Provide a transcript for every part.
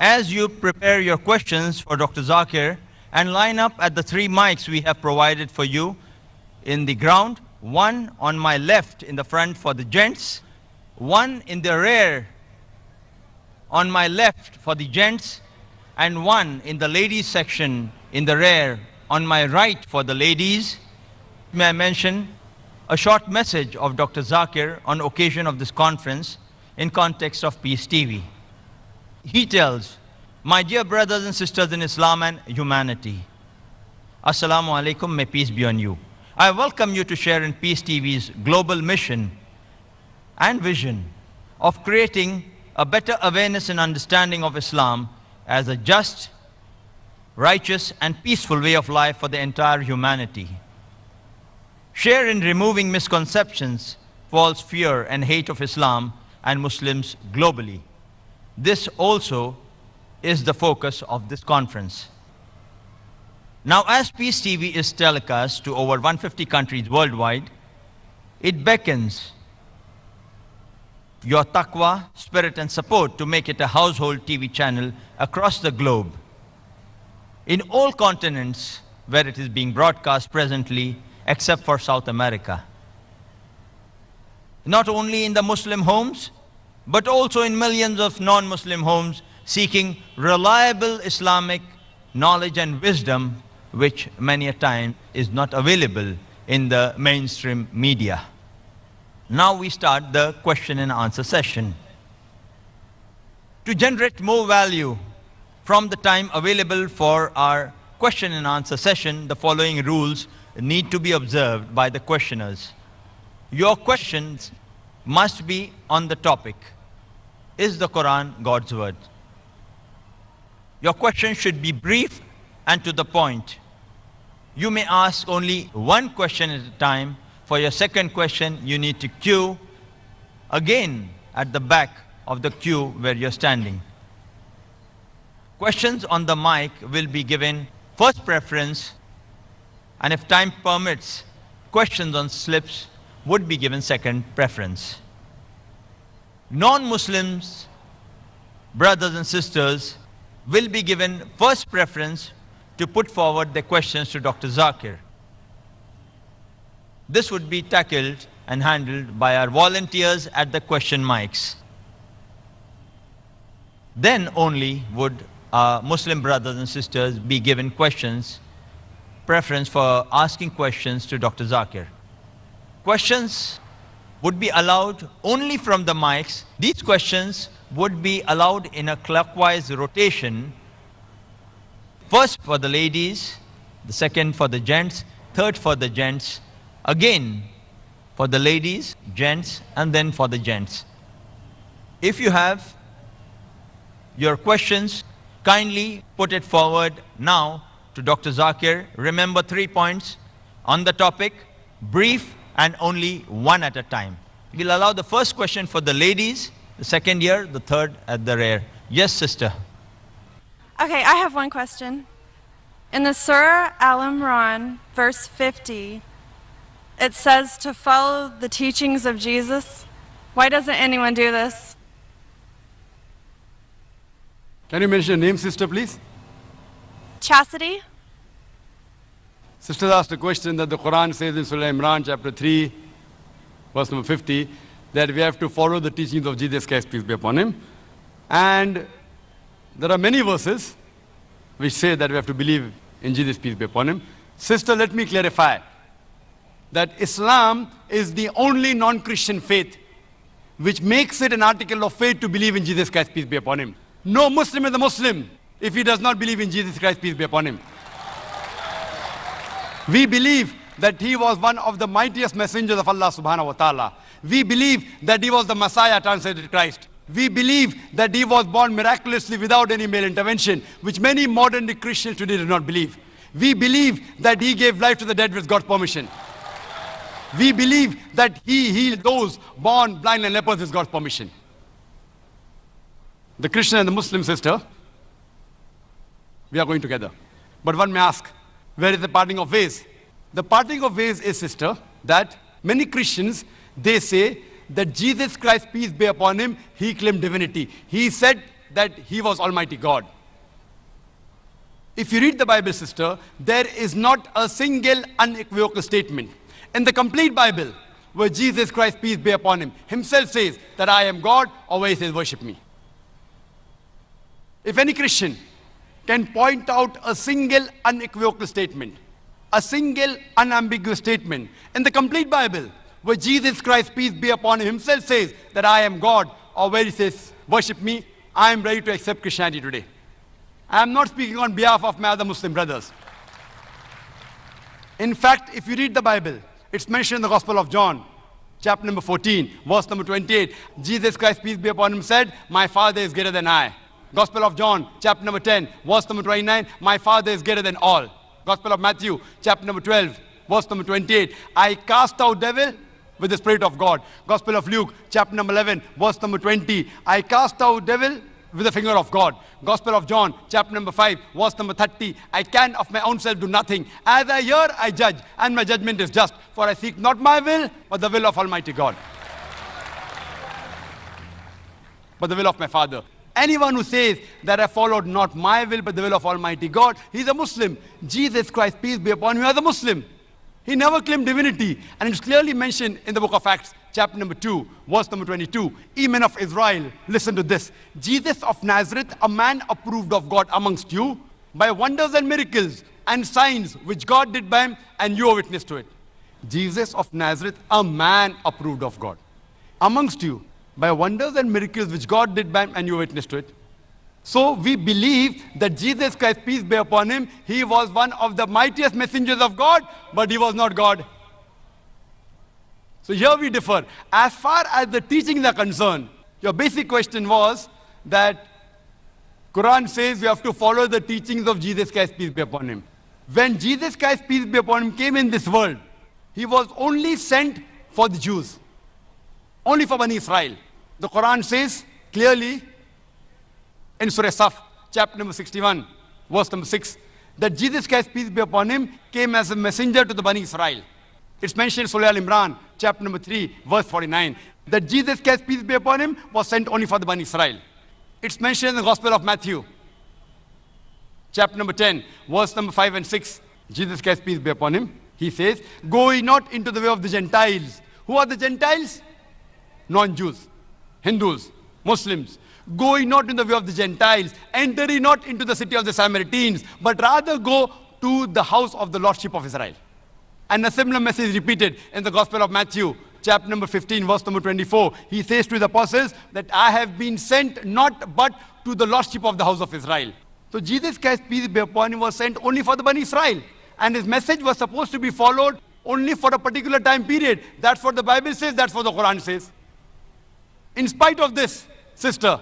As you prepare your questions for Dr. Zakir and line up at the 3 mics we have provided for you in the ground, one on my left in the front for the gents, one in the rear on my left for the gents, and one in the ladies section in the rear on my right for the ladies. May I mention a short message of Dr. Zakir on occasion of this conference in context of Peace TV. He tells, "My dear brothers and sisters in Islam and humanity, Assalamu alaikum, may peace be on you. I welcome you to share in Peace TV's global mission and vision of creating a better awareness and understanding of Islam as a just, righteous and peaceful way of life for the entire humanity. Share in removing misconceptions, false fear and hate of Islam and Muslims globally. This also is the focus of this conference." Now, as Peace TV is telecast to over 150 countries worldwide, it beckons your taqwa, spirit and support to make it a household TV channel across the globe, in all continents where it is being broadcast presently, except for South America. Not only in the Muslim homes, but also in millions of non-Muslim homes seeking reliable Islamic knowledge and wisdom, which many a time is not available in the mainstream media. Now we start the question and answer session. To generate more value from the time available for our question and answer session, the following rules need to be observed by the questioners. Your questions must be on the topic, is the Quran God's word? Your question should be brief and to the point. You may ask only one question at a time. For your second question, you need to queue again at the back of the queue where you're standing. Questions on the mic will be given first preference, and if time permits, questions on slips would be given second preference. Non-Muslims, brothers and sisters, will be given first preference to put forward their questions to Dr. Zakir. This would be tackled and handled by our volunteers at the question mics. Then only would our Muslim brothers and sisters be given preference for asking questions to Dr. Zakir. Questions would be allowed only from the mics. These questions would be allowed in a clockwise rotation. First for the ladies, the second for the gents, third for the gents, again for the ladies, gents, and then for the gents. If you have your questions, kindly put it forward now to Dr. Zakir. Remember 3 points on the topic, brief and only one at a time. We'll allow the first question for the ladies, the second here, the third at the rear. Yes, sister. Okay, I have one question. In the Surah Al-Imran, verse 50, it says to follow the teachings of Jesus. Why doesn't anyone do this? Can you mention your name, sister, please? Chastity? Sister asked a question that the Quran says in Surah Imran, chapter 3, verse number 50, that we have to follow the teachings of Jesus Christ, peace be upon him. And there are many verses which say that we have to believe in Jesus, peace be upon him. Sister, let me clarify that Islam is the only non-Christian faith which makes it an article of faith to believe in Jesus Christ, peace be upon him. No Muslim is a Muslim if he does not believe in Jesus Christ, peace be upon him. We believe that he was one of the mightiest messengers of Allah subhanahu wa ta'ala. We believe that he was the Messiah, translated Christ. We believe that he was born miraculously without any male intervention, which many modern day Christians today do not believe. We believe that he gave life to the dead with God's permission. We believe that he healed those born blind and lepers with God's permission. The Christian and the Muslim sister, we are going together. But one may ask, where is the parting of ways? The parting of ways is, sister, that many Christians, they say that Jesus Christ, peace be upon him, he claimed divinity. He said that he was Almighty God. If you read the Bible, sister, there is not a single unequivocal statement in the complete Bible where Jesus Christ, peace be upon him, himself says that I am God, or where he says worship me. If any Christian can point out a single unequivocal statement, a single unambiguous statement in the complete Bible where Jesus Christ, peace be upon him, himself says that I am God, or where he says worship me, I am ready to accept Christianity today. I am not speaking on behalf of my other Muslim brothers. In fact, if you read the Bible, it's mentioned in the Gospel of John, chapter number 14, verse number 28. Jesus Christ, peace be upon him, said, my Father is greater than I. Gospel of John, chapter number 10, verse number 29, my Father is greater than all. Gospel of Matthew, chapter number 12, verse number 28, I cast out devil with the Spirit of God. Gospel of Luke, chapter number 11, verse number 20, I cast out devil with the finger of God. Gospel of John, chapter number 5, verse number 30, I can of my own self do nothing. As I hear, I judge, and my judgment is just. For I seek not my will, but the will of Almighty God. But the will of my Father. Anyone who says that I followed not my will, but the will of Almighty God, he's a Muslim. Jesus Christ, peace be upon him, was a Muslim. He never claimed divinity. And it's clearly mentioned in the book of Acts, chapter number 2, verse number 22. Ye men of Israel, listen to this. Jesus of Nazareth, a man approved of God amongst you, by wonders and miracles and signs which God did by him, and you are witness to it. Jesus of Nazareth, a man approved of God amongst you, by wonders and miracles which God did by him, and you are witness to it. So we believe that Jesus Christ, peace be upon him, he was one of the mightiest messengers of God, but he was not God. So here we differ. As far as the teachings are concerned, your basic question was that Quran says we have to follow the teachings of Jesus Christ, peace be upon him. When Jesus Christ, peace be upon him, came in this world, he was only sent for the Jews, only for Bani Israel. The Quran says clearly in Surah Saf, chapter number 61, verse number 6, that Jesus Christ, peace be upon him, came as a messenger to the Bani Israel. It's mentioned in Surah Al-Imran, chapter number 3, verse 49, that Jesus Christ, peace be upon him, was sent only for the Bani Israel. It's mentioned in the Gospel of Matthew, chapter number 10, verse number 5 and 6. Jesus Christ, peace be upon him, he says, go ye not into the way of the Gentiles. Who are the Gentiles? Non-Jews, Hindus, Muslims. Go ye not in the way of the Gentiles, enter ye not into the city of the Samaritans, but rather go to the house of the Lordship of Israel. And a similar message is repeated in the Gospel of Matthew, chapter number 15, verse number 24. He says to the apostles that I have been sent not but to the Lordship of the house of Israel. So Jesus Christ, peace be upon him, was sent only for the Bani Israel. And his message was supposed to be followed only for a particular time period. That's what the Bible says, that's what the Quran says. In spite of this, sister,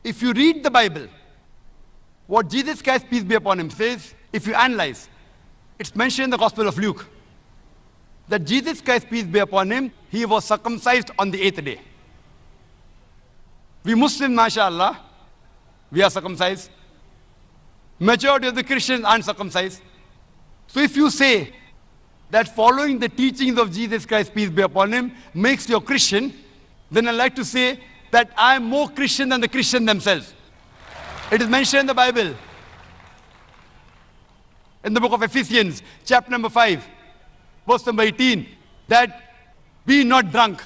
if you read the Bible, what Jesus Christ, peace be upon him, says, if you analyze, it's mentioned in the Gospel of Luke that Jesus Christ, peace be upon him, he was circumcised on the 8th day. We Muslims, mashallah, we are circumcised. Majority of the Christians aren't circumcised. So if you say that following the teachings of Jesus Christ, peace be upon him, makes you a Christian, then I'd like to say that I am more Christian than the Christians themselves. It is mentioned in the Bible, in the book of Ephesians, chapter number 5, verse number 18, that be not drunk.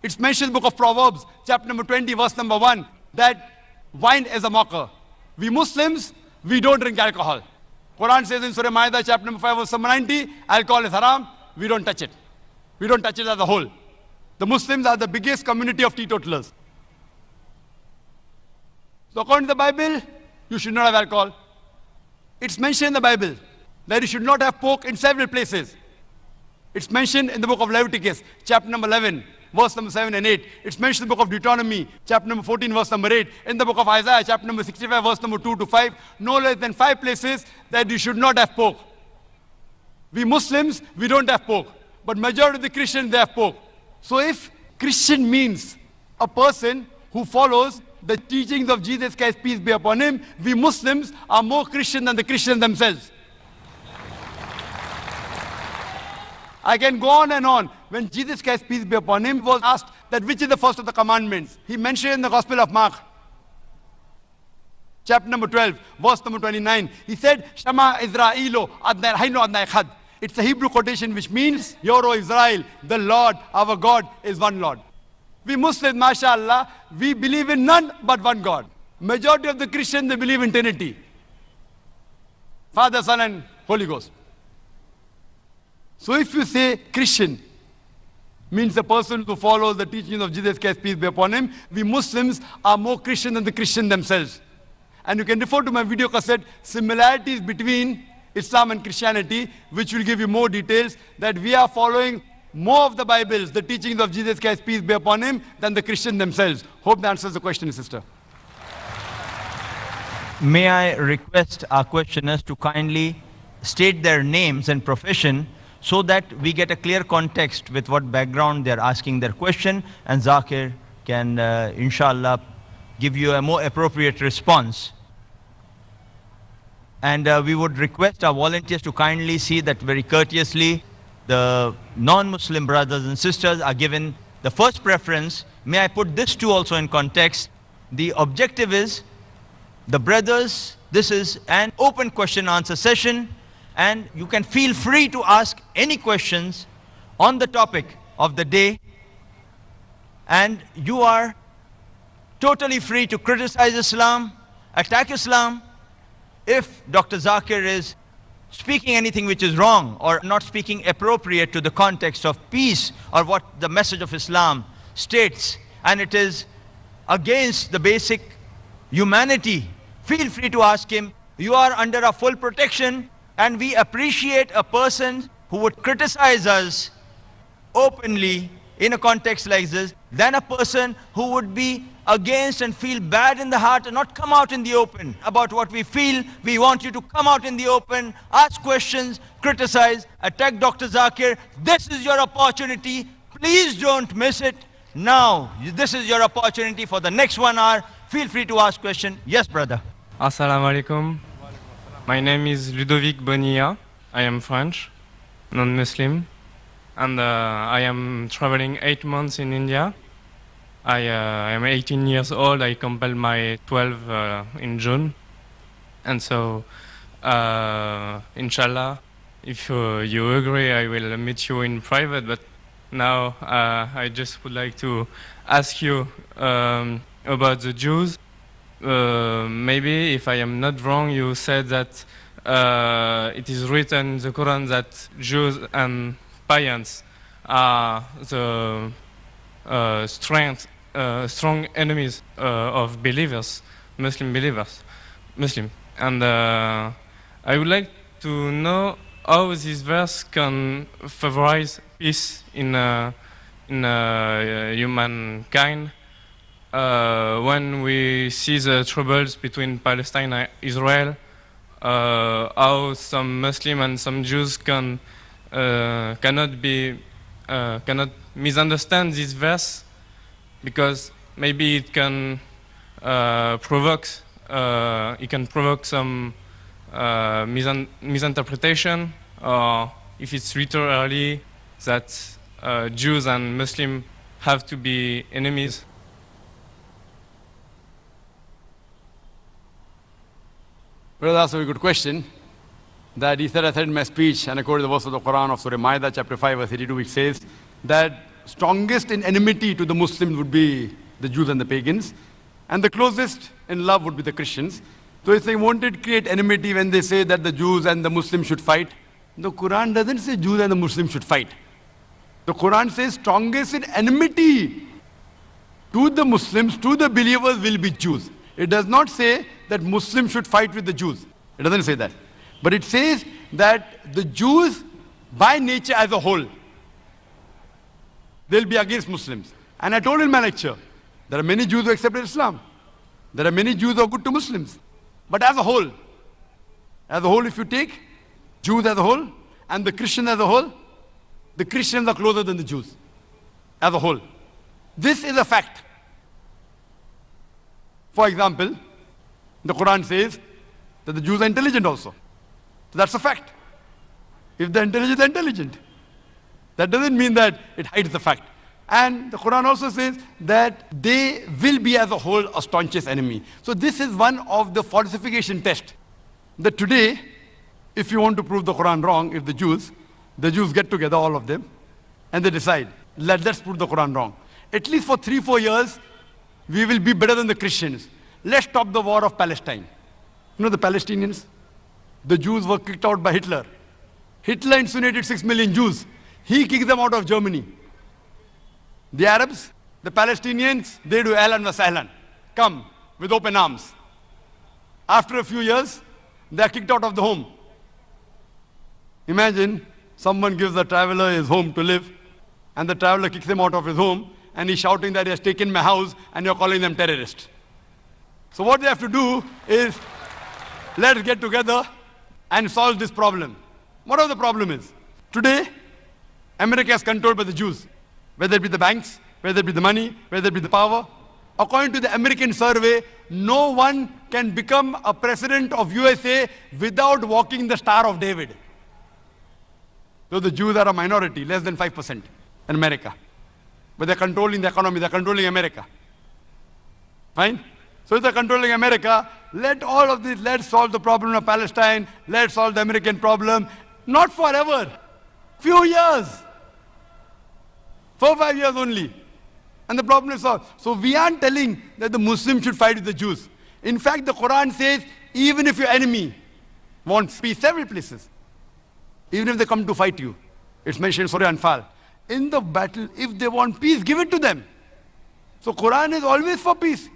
It's mentioned in the book of Proverbs, chapter number 20, verse number 1, that wine is a mocker. We Muslims, we don't drink alcohol. Quran says in Surah Ma'idah, chapter number 5, verse number 90, alcohol is haram, we don't touch it. We don't touch it as a whole. The Muslims are the biggest community of teetotalers. So according to the Bible, you should not have alcohol. It's mentioned in the Bible that you should not have pork in several places. It's mentioned in the book of Leviticus, chapter number 11, verse number 7 and 8. It's mentioned in the book of Deuteronomy, chapter number 14, verse number 8. In the book of Isaiah, chapter number 65, verse number 2 to 5. No less than 5 places that you should not have pork. We Muslims, we don't have pork. But majority of the Christians, they have pork. So if Christian means a person who follows the teachings of Jesus Christ, peace be upon him, we Muslims are more Christian than the Christians themselves. I can go on and on. When Jesus Christ, peace be upon him, was asked that which is the first of the commandments, he mentioned in the Gospel of Mark, chapter number 12, verse number 29. He said, Shama Israelo Adnai Haino Adnai Khad. It's a Hebrew quotation which means, Hear, O Israel, the Lord, our God, is one Lord. We Muslims, mashallah, we believe in none but one God. Majority of the Christians, they believe in Trinity. Father, Son, and Holy Ghost. So if you say Christian, means a person who follows the teachings of Jesus Christ, peace be upon him, we Muslims are more Christian than the Christians themselves. And you can refer to my video cassette, Similarities Between Islam and Christianity, which will give you more details, that we are following more of the Bibles, the teachings of Jesus Christ, peace be upon him, than the Christians themselves. Hope that answers the question, sister. May I request our questioners to kindly state their names and profession so that we get a clear context with what background they're asking their question, and Zakir can, inshallah, give you a more appropriate response. And we would request our volunteers to kindly see that very courteously the non-Muslim brothers and sisters are given the first preference. May I put this too also in context? The objective is, the brothers, this is an open question answer session, and you can feel free to ask any questions on the topic of the day, and you are totally free to criticize Islam, attack Islam. If Dr. Zakir is speaking anything which is wrong or not speaking appropriate to the context of peace or what the message of Islam states, and it is against the basic humanity, feel free to ask him. You are under a full protection, and we appreciate a person who would criticize us openly in a context like this than a person who would be against and feel bad in the heart and not come out in the open about what we feel. We want you to come out in the open, ask questions, criticize, attack Dr. Zakir. This is your opportunity. Please don't miss it. Now, this is your opportunity for the next 1 hour. Feel free to ask question. Yes, brother. Assalamu alaikum. My name is Ludovic Bonilla. I am French, non-Muslim, and I am traveling 8 months in India. I am 18 years old. I completed my 12 in June, and so inshallah, if you agree, I will meet you in private. But now I just would like to ask you about the Jews. Maybe if I am not wrong, you said that it is written in the Quran that Jews and pagans are the strong enemies of believers, Muslim believers, and I would like to know how this verse can favorize peace in humankind when we see the troubles between Palestine and Israel. How some Muslim and some Jews cannot misunderstand this verse, because maybe it can provoke some misinterpretation, or if it's literally that Jews and Muslims have to be enemies. Well, that's a very good question. That he said, I said in my speech, and I quoted the verse of the Quran of Surah Ma'idah, chapter 5, verse 82, which says that strongest in enmity to the Muslims would be the Jews and the pagans, and the closest in love would be the Christians. So if they wanted to create enmity when they say that the Jews and the Muslims should fight, the Quran doesn't say Jews and the Muslims should fight. The Quran says strongest in enmity to the Muslims, to the believers, will be Jews. It does not say that Muslims should fight with the Jews. It doesn't say that. But it says that the Jews, by nature as a whole, they'll be against Muslims. And I told in my lecture, there are many Jews who accepted Islam. There are many Jews who are good to Muslims. But as a whole, if you take Jews as a whole and the Christians as a whole, the Christians are closer than the Jews as a whole. This is a fact. For example, the Quran says that the Jews are intelligent also. So that's a fact. If they're intelligent, they're intelligent. That doesn't mean that it hides the fact. And the Quran also says that they will be as a whole a staunchest enemy. So this is one of the falsification tests. That today, if you want to prove the Quran wrong, if the Jews get together, all of them, and they decide, let's prove the Quran wrong. At least for 3-4 years, we will be better than the Christians. Let's stop the war of Palestine. You know the Palestinians? The Jews were kicked out by Hitler. Hitler incinerated 6 million Jews. He kicked them out of Germany. The Arabs, the Palestinians, they do ahlan wa sahlan. Come with open arms. After a few years, they are kicked out of the home. Imagine someone gives a traveler his home to live, and the traveler kicks him out of his home, and he's shouting that he has taken my house, and you're calling them terrorists. So what they have to do is, let's get together and solve this problem. Whatever the problem is. Today, America is controlled by the Jews. Whether it be the banks, whether it be the money, whether it be the power. According to the American survey, no one can become a president of USA without walking the Star of David. Though the Jews are a minority, less than 5% in America. But they're controlling the economy, they're controlling America. Fine? So if they're controlling America, let all of this, let's solve the problem of Palestine, let's solve the American problem. Not forever. Few years. 4-5 years only. And the problem is solved. So we aren't telling that the Muslims should fight with the Jews. In fact, the Quran says, even if your enemy wants peace, several places, even if they come to fight you, it's mentioned in Surah Anfal, in the battle, if they want peace, give it to them. So Quran is always for peace.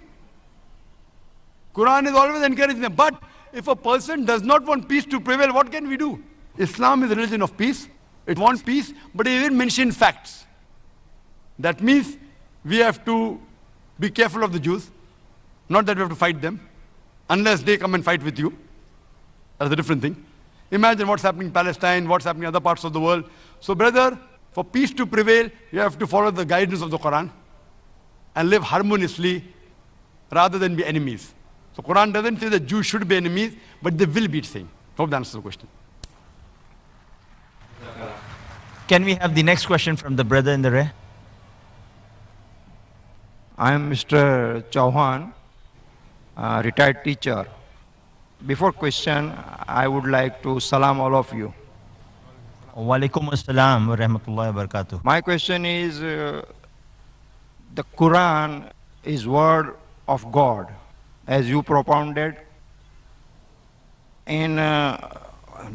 Quran is always encouraging them. But if a person does not want peace to prevail, what can we do? Islam is a religion of peace. It wants peace, but it even mentions facts. That means we have to be careful of the Jews. Not that we have to fight them, unless they come and fight with you. That's a different thing. Imagine what's happening in Palestine, what's happening in other parts of the world. So brother, for peace to prevail, you have to follow the guidance of the Quran and live harmoniously rather than be enemies. So Quran doesn't say that Jews should be enemies, but they will be saying. Hope that answers the question. Can we have the next question from the brother in the rear? I am Mr. Chauhan, retired teacher. Before question, I would like to salam all of you. Walaikum assalam wa rahmatullahi wa barakatuh. My question is, the Quran is word of God, as you propounded in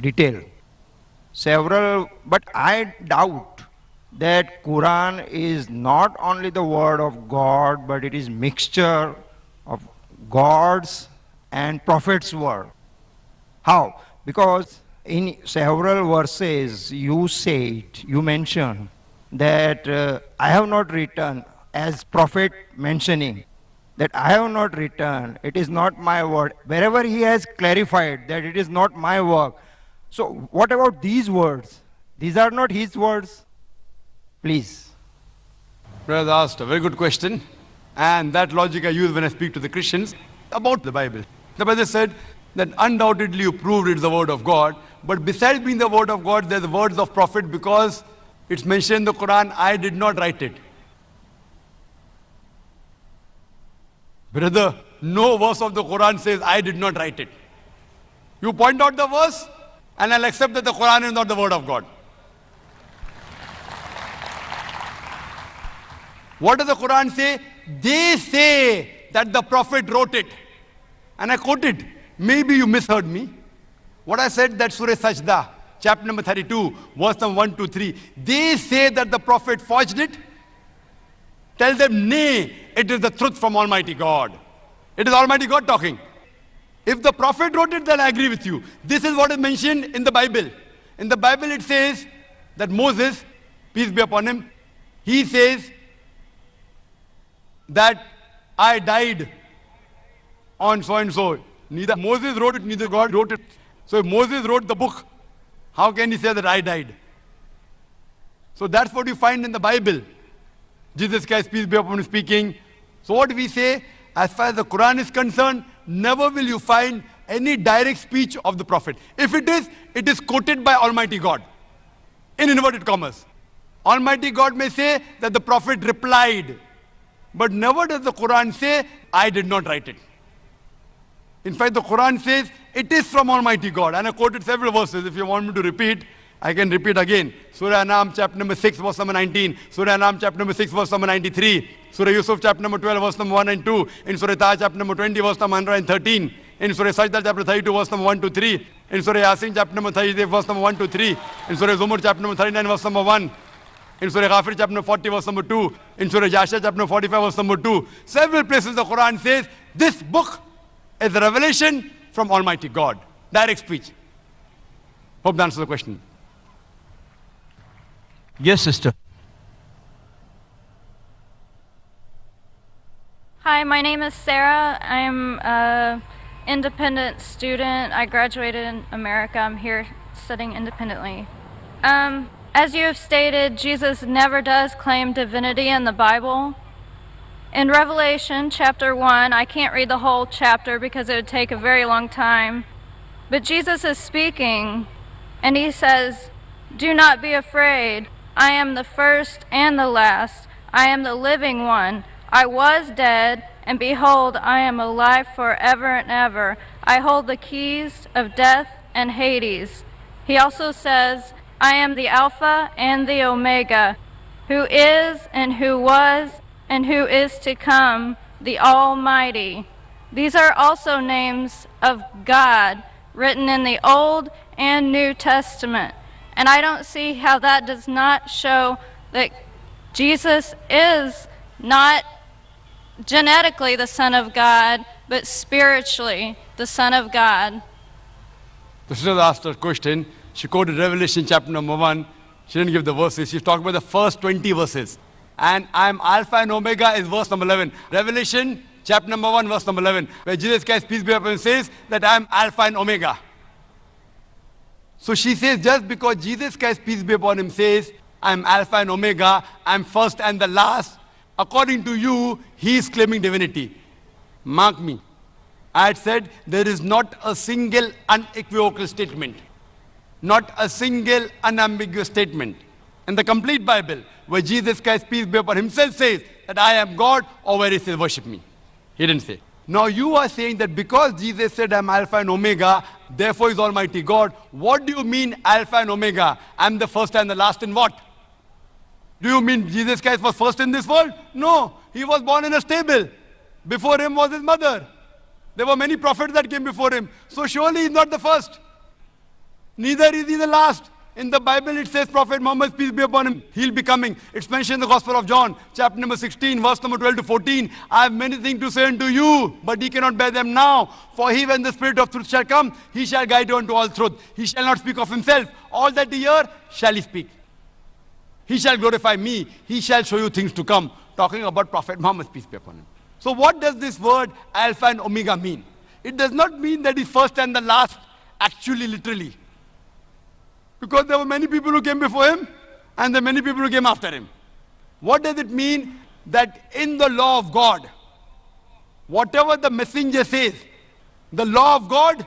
detail. But I doubt that Quran is not only the word of God, but it is mixture of God's and Prophet's word. How? Because in several verses you mention that I have not written, as Prophet mentioning, that I have not written, it is not my word. Wherever he has clarified that it is not my work. So what about these words? These are not his words. Please. Brother asked a very good question, and that logic I use when I speak to the Christians about the Bible. The Bible said that undoubtedly you proved it's the word of God, but besides being the word of God, there's the words of Prophet, because it's mentioned in the Quran, I did not write it. Brother, no verse of the Quran says I did not write it. You point out the verse, and I'll accept that the Quran is not the word of God. What does the Quran say? They say that the Prophet wrote it. And I quoted. Maybe you misheard me. What I said, that Surah Sajda, chapter number 32, verse number 1 to 3. They say that the Prophet forged it. Tell them, nay, it is the truth from Almighty God. It is Almighty God talking. If the Prophet wrote it, then I agree with you. This is what is mentioned in the Bible. In the Bible it says that Moses, peace be upon him, he says that I died on so and so. Neither Moses wrote it, neither God wrote it. So if Moses wrote the book, how can he say that I died? So that's what you find in the Bible. Jesus Christ, peace be upon him, speaking. So what we say, as far as the Quran is concerned, never will you find any direct speech of the Prophet. If it is quoted by Almighty God, in inverted commas. Almighty God may say that the prophet replied, but never does the Quran say, I did not write it. In fact, the Quran says, it is from Almighty God. And I quoted several verses. If you want me to repeat, I can repeat again. Surah Anam, chapter number 6, verse number 19. Surah Anam, chapter number 6, verse number 93. Surah Yusuf, chapter number 12, verse number 1 and 2. In Surah Taha, chapter number 20, verse number 113. In Surah Sajda, chapter 32, verse number 1 to 3. In Surah Yasin, chapter number 38, verse number 1 to 3. In Surah Zumur, chapter number 39, verse number 1. In Surah Ghafir, chapter number 40, verse number 2. In Surah Jasha, chapter number 45, verse number 2. Several places the Quran says, this book is a revelation from Almighty God. Direct speech. Hope that answers the question. Yes, sister. Hi, my name is Sarah. I'm an independent student. I graduated in America. I'm here studying independently. As you have stated, Jesus never does claim divinity in the Bible. In Revelation chapter 1, I can't read the whole chapter because it would take a very long time, but Jesus is speaking and he says, "Do not be afraid. I am the first and the last. I am the living one. I was dead, and behold, I am alive forever and ever. I hold the keys of death and Hades." He also says, "I am the Alpha and the Omega, who is and who was and who is to come, the Almighty." These are also names of God written in the Old and New Testament. And I don't see how that does not show that Jesus is not genetically the Son of God, but spiritually the Son of God. The sister asked her question. She quoted Revelation chapter number 1. She didn't give the verses. She's talking about the first 20 verses. And I'm Alpha and Omega is verse number 11. Revelation chapter number 1, verse number 11, where Jesus Christ, peace be upon him, says that I'm Alpha and Omega. So she says, just because Jesus Christ, peace be upon him, says, I'm Alpha and Omega, I'm first and the last, according to you, he is claiming divinity. Mark me. I had said there is not a single unequivocal statement, not a single unambiguous statement in the complete Bible where Jesus Christ, peace be upon himself, says that I am God, or where he says worship me. He didn't say. Now you are saying that because Jesus said I'm Alpha and Omega, therefore is Almighty God. What do you mean Alpha and Omega? I'm the first and the last in what? Do you mean Jesus Christ was first in this world? No, he was born in a stable. Before him was his mother. There were many prophets that came before him. So surely he's not the first. Neither is he the last. In the Bible it says Prophet Muhammad, peace be upon him, he'll be coming. It's mentioned in the Gospel of John, chapter number 16, verse number 12 to 14. I have many things to say unto you, but ye cannot bear them now. For he, when the Spirit of truth shall come, he shall guide you unto all truth. He shall not speak of himself. All that ye hear shall he speak. He shall glorify me. He shall show you things to come. Talking about Prophet Muhammad, peace be upon him. So what does this word Alpha and Omega mean? It does not mean that he's first and the last, actually, literally. Because there were many people who came before him, and there are many people who came after him. What does it mean? That in the law of God, whatever the messenger says, the law of God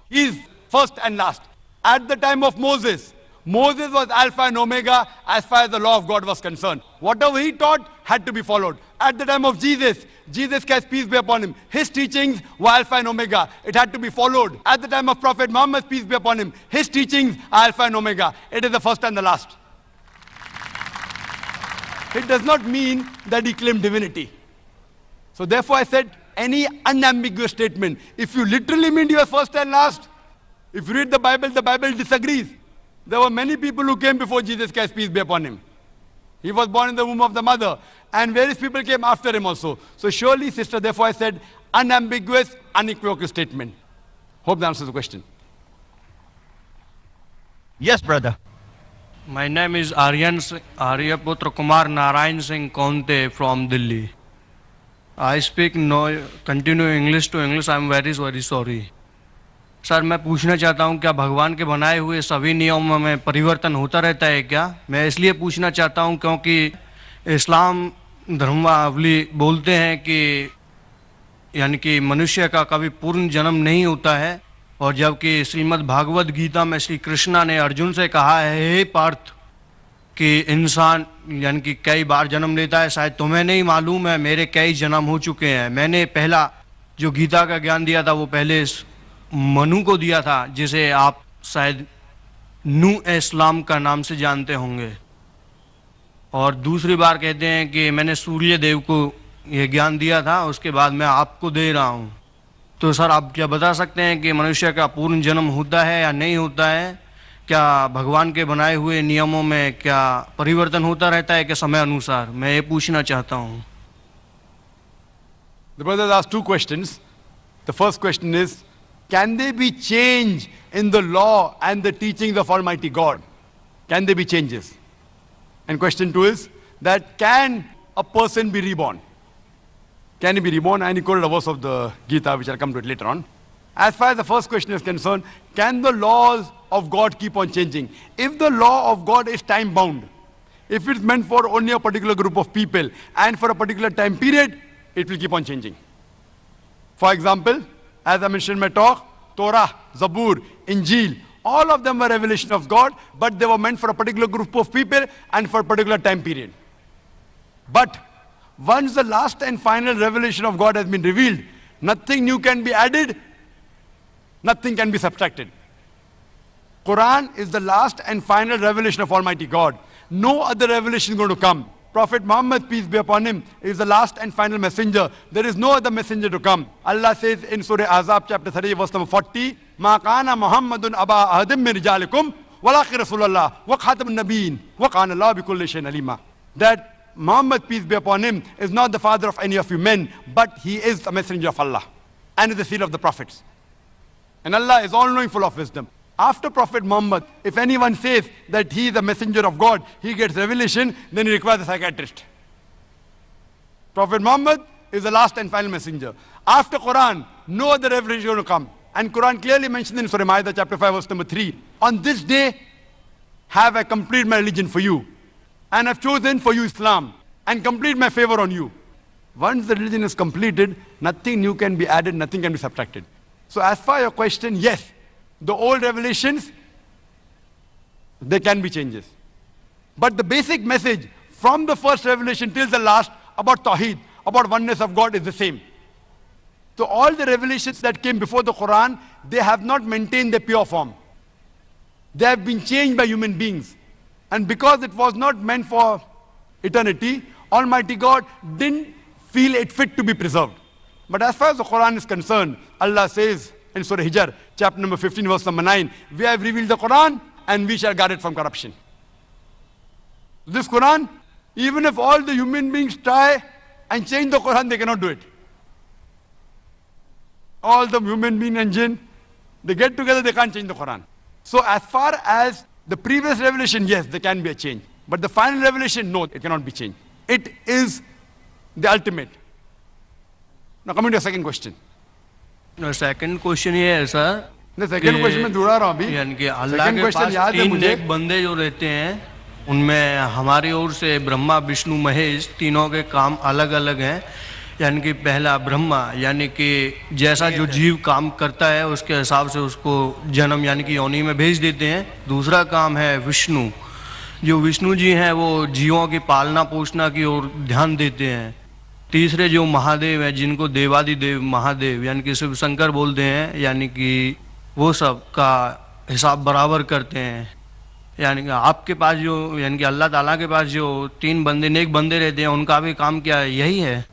is first and last. At the time of Moses, Moses was Alpha and Omega as far as the law of God was concerned. Whatever he taught had to be followed. At the time of Jesus, Jesus Christ, peace be upon him, his teachings were Alpha and Omega. It had to be followed. At the time of Prophet Muhammad, peace be upon him, his teachings are Alpha and Omega. It is the first and the last. It does not mean that he claimed divinity. So therefore I said, any unambiguous statement, if you literally mean you are first and last, if you read the Bible disagrees. There were many people who came before Jesus Christ, peace be upon him. He was born in the womb of the mother. And various people came after him also. So surely, sister, therefore I said, unambiguous, unequivocal statement. Hope that answers the question. Yes, brother. My name is Aryaputra Kumar Narayan Singh Konte from Delhi. I speak continue English to English. I am very sorry. Sir मैं पूछना चाहता हूँ क्या भगवान के बनाए हुए सभी नियमों में परिवर्तन होता रहता है क्या? मैं इसलिए पूछना चाहता हूँ क्योंकि इस्लाम धर्मावली बोलते हैं कि यानी कि मनुष्य का कभी पूर्ण जन्म नहीं होता है, और जबकि श्रीमद् भागवत गीता में श्री कृष्णा ने अर्जुन से कहा है, हे पार्थ, कि इंसान यानी कि कई बार जन्म लेता है, शायद तुम्हें नहीं मालूम है, मेरे कई जन्म हो चुके हैं। मैंने पहला जो गीता का ज्ञान दिया था वो पहले मनु को दिया था, जिसे आप शायद नू इस्लाम का नाम से जानते होंगे। और दूसरी बार कहते हैं कि मैंने सूर्य देव को ये ज्ञान दिया था, उसके बाद मैं आपको दे रहा हूँ। तो सर आप क्या बता सकते हैं कि मनुष्य का पूर्ण जन्म होता है या नहीं होता है? क्या भगवान के बनाए हुए नियमों में क्या परिवर्तन होता रहता है कि समय अनुसार? मैं ये पूछना चाहता हूँ। The brothers asked two questions. The first question is, can there be change in the law and the teachings of Almighty God? Can there be changes? And question two is that can a person be reborn? Can he be reborn? And he quoted a verse of the Gita, which I'll come to it later on. As far as the first question is concerned, can the laws of God keep on changing? If the law of God is time bound, if it's meant for only a particular group of people and for a particular time period, it will keep on changing. For example, as I mentioned in my talk, Torah, Zabur, Injil, all of them were revelation of God, but they were meant for a particular group of people and for a particular time period. But once the last and final revelation of God has been revealed, nothing new can be added, nothing can be subtracted. Quran is the last and final revelation of Almighty God. No other revelation is going to come. Prophet Muhammad, peace be upon him, is the last and final messenger. There is no other messenger to come. Allah says in Surah Azab chapter 30 verse number 40, مَا كَانَ مُحَمَّدٌ أَبَا أَحَدٍ مِّن رِجَالِكُمْ وَلَٰكِنَّ رَسُولَ اللَّهِ وَخَاتَمَ النَّبِيِّينَ وَكَانَ اللَّهُ بِكُلِّ شَيْءٍ عَلِيمًا. That Muhammad, peace be upon him, is not the father of any of you men, but he is the messenger of Allah and is the seal of the prophets. And Allah is all-knowing, full of wisdom. After Prophet Muhammad, if anyone says that he is a messenger of God, he gets revelation, then he requires a psychiatrist. Prophet Muhammad is the last and final messenger. After Quran, no other revelation is going to come. And Quran clearly mentioned in Surah Ma'idah chapter 5 verse number 3, on this day have I completed my religion for you, and I've chosen for you Islam, and complete my favor on you. Once the religion is completed, nothing new can be added, nothing can be subtracted. So as far as your question, yes, the old revelations, there can be changes. But the basic message from the first revelation till the last about Tawheed, about oneness of God is the same. So all the revelations that came before the Quran, they have not maintained their pure form. They have been changed by human beings. And because it was not meant for eternity, Almighty God didn't feel it fit to be preserved. But as far as the Quran is concerned, Allah says in Surah Hijr, chapter number 15, verse number 9, we have revealed the Quran and we shall guard it from corruption. This Quran, even if all the human beings try and change the Quran, they cannot do it. All the human being and jinn, they get together, they can't change the Quran. So as far as the previous revelation, yes, there can be a change. But the final revelation, no, it cannot be changed. It is the ultimate. Now coming to the second question. Second question ये है sir, second question में जुड़ा रहा हूँ अभी, यानी कि अल्लाह के पास तीन नेक बंदे जो रहते हैं, उनमें हमारी ओर से ब्रह्मा, विष्णु, महेश, तीनों के काम अलग अलग हैं। यानी कि पहला ब्रह्मा, यानी कि जैसा जो जीव काम करता है उसके हिसाब से उसको जन्म यानी कि योनि में भेज देते हैं। दूसरा काम है विष्णु, जो विष्णु जी हैं वो जीवों की पालना पोषणा की ओर ध्यान देते हैं। तीसरे जो महादेव हैं, जिनको देवादिदेव महादेव यानी कि शिव शंकर बोलते हैं, यानी कि वो सब का हिसाब बराबर करते हैं। यानी कि आपके पास जो यानी कि अल्लाह ताला के पास जो तीन बंदे नेक बंदे रहते हैं, उनका भी काम क्या यही है?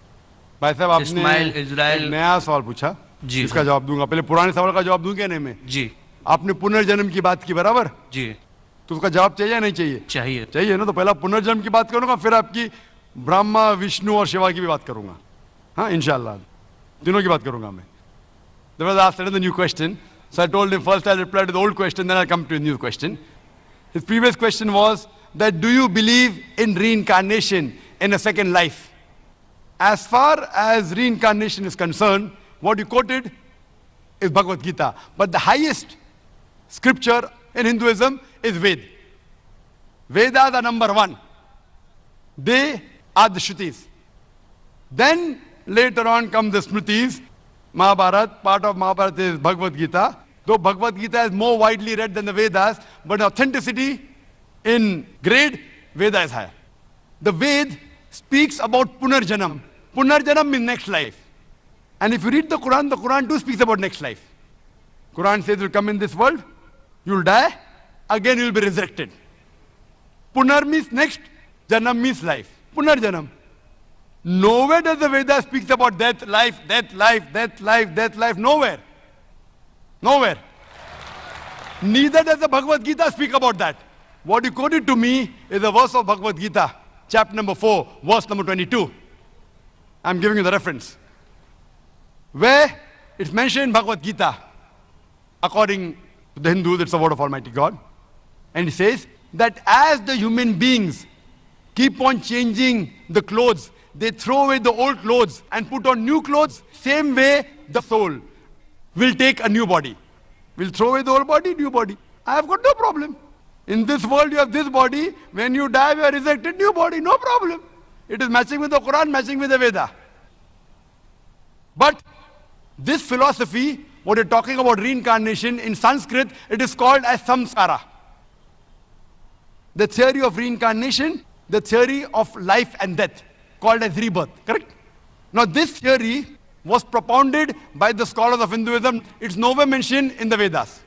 भाई साहब आपने इजराइल नया सवाल पूछा जी, इसका जवाब दूंगा। पहले पुराने सवाल का जवाब दूं क्या नहीं मैं? जी। आपने पुनर्जन्म की बात की बराबर जी, तो उसका जवाब चाहिए या नहीं चाहिए? चाहिए। चाहिए ना, तो पहला पुनर्जन्म की बात करूंगा, फिर आपकी ब्रह्मा, विष्णु और शिवा की भी बात करूंगा। हाँ, इंशाल्लाह तीनों की बात करूंगा मैं। There was asked another new question, so I told him first I'll reply to the old question, then I'll come to a new question. His previous question was that do you believe in reincarnation in a second life? As far as reincarnation is concerned, what you quoted is Bhagavad Gita, but the highest scripture in Hinduism is Ved. Vedas are number one. They are the Shrutis. Then later on come the Smritis. Mahabharata, part of Mahabharata is Bhagavad Gita. Though Bhagavad Gita is more widely read than the Vedas, but authenticity in grade Veda is higher. The Ved speaks about Punarjanam. Punarjanam means next life. And if you read the Quran too speaks about next life. Quran says you'll come in this world, you'll die, again you'll be resurrected. Punar means next, Janam means life. Punarjanam. Nowhere does the Veda speaks about death, life, death, life, death, life, death, life. Nowhere. Nowhere. Neither does the Bhagavad Gita speak about that. What you quoted to me is a verse of Bhagavad Gita, chapter number 4, verse number 22. I'm giving you the reference. Where it's mentioned in Bhagavad Gita, according to the Hindus, it's the word of Almighty God. And it says that as the human beings keep on changing the clothes, they throw away the old clothes and put on new clothes, same way the soul will take a new body. Will throw away the old body, new body. I have got no problem. In this world you have this body, when you die you are resurrected, new body, no problem. It is matching with the Quran, matching with the Veda. But this philosophy, what you're talking about reincarnation, in Sanskrit it is called as samsara. The theory of reincarnation, the theory of life and death, called as rebirth, correct? Now this theory was propounded by the scholars of Hinduism. It's nowhere mentioned in the Vedas.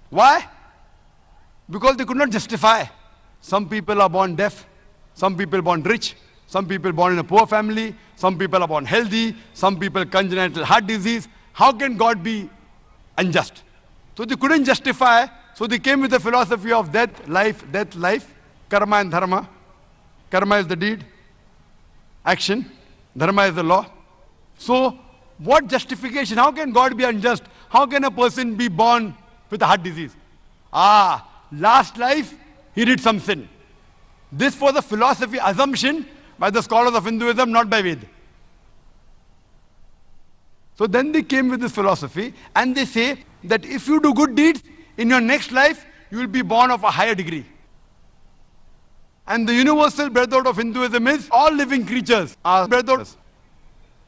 Why? Because they could not justify. Some people are born deaf, some people born rich, some people born in a poor family, some people are born healthy, some people congenital heart disease. How can God be unjust? So they couldn't justify, so they came with the philosophy of death, life, karma and dharma. Karma is the deed, action, dharma is the law. So, what justification? How can God be unjust? How can a person be born with a heart disease? Last life, he did some sin. This was a philosophy assumption by the scholars of Hinduism, not by Ved. So then they came with this philosophy and they say that if you do good deeds, in your next life, you will be born of a higher degree. And the universal birthright of Hinduism is all living creatures are birthrights.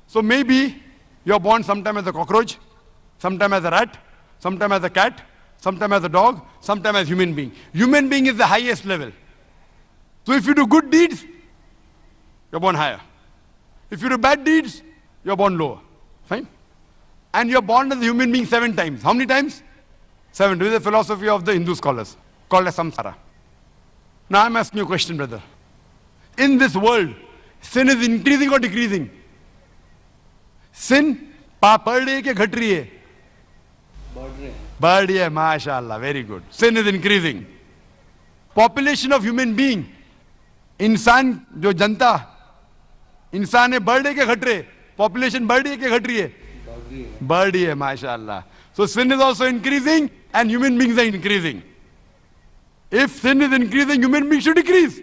So maybe you're born sometime as a cockroach, sometime as a rat, sometime as a cat, sometime as a dog, sometime as human being. Human being is the highest level. So if you do good deeds, you're born higher. If you do bad deeds, you're born lower. Fine? And you're born as a human being 7 times. How many times? 7. This is the philosophy of the Hindu scholars, called as samsara. Now I'm asking you a question, brother. In this world, sin is increasing or decreasing? Sin, पाप बढ़ रही है कि घट रही है? बढ़ रही है, माशाअल्लाह, very good. Sin is increasing. Population of human being, इंसान जो जनता, इंसान है बढ़ रही है कि घट रही है? Population बढ़ रही है कि घट रही है? बढ़ रही है, माशाअल्लाह. So sin is also increasing and human beings are increasing. If sin is increasing, human beings should decrease.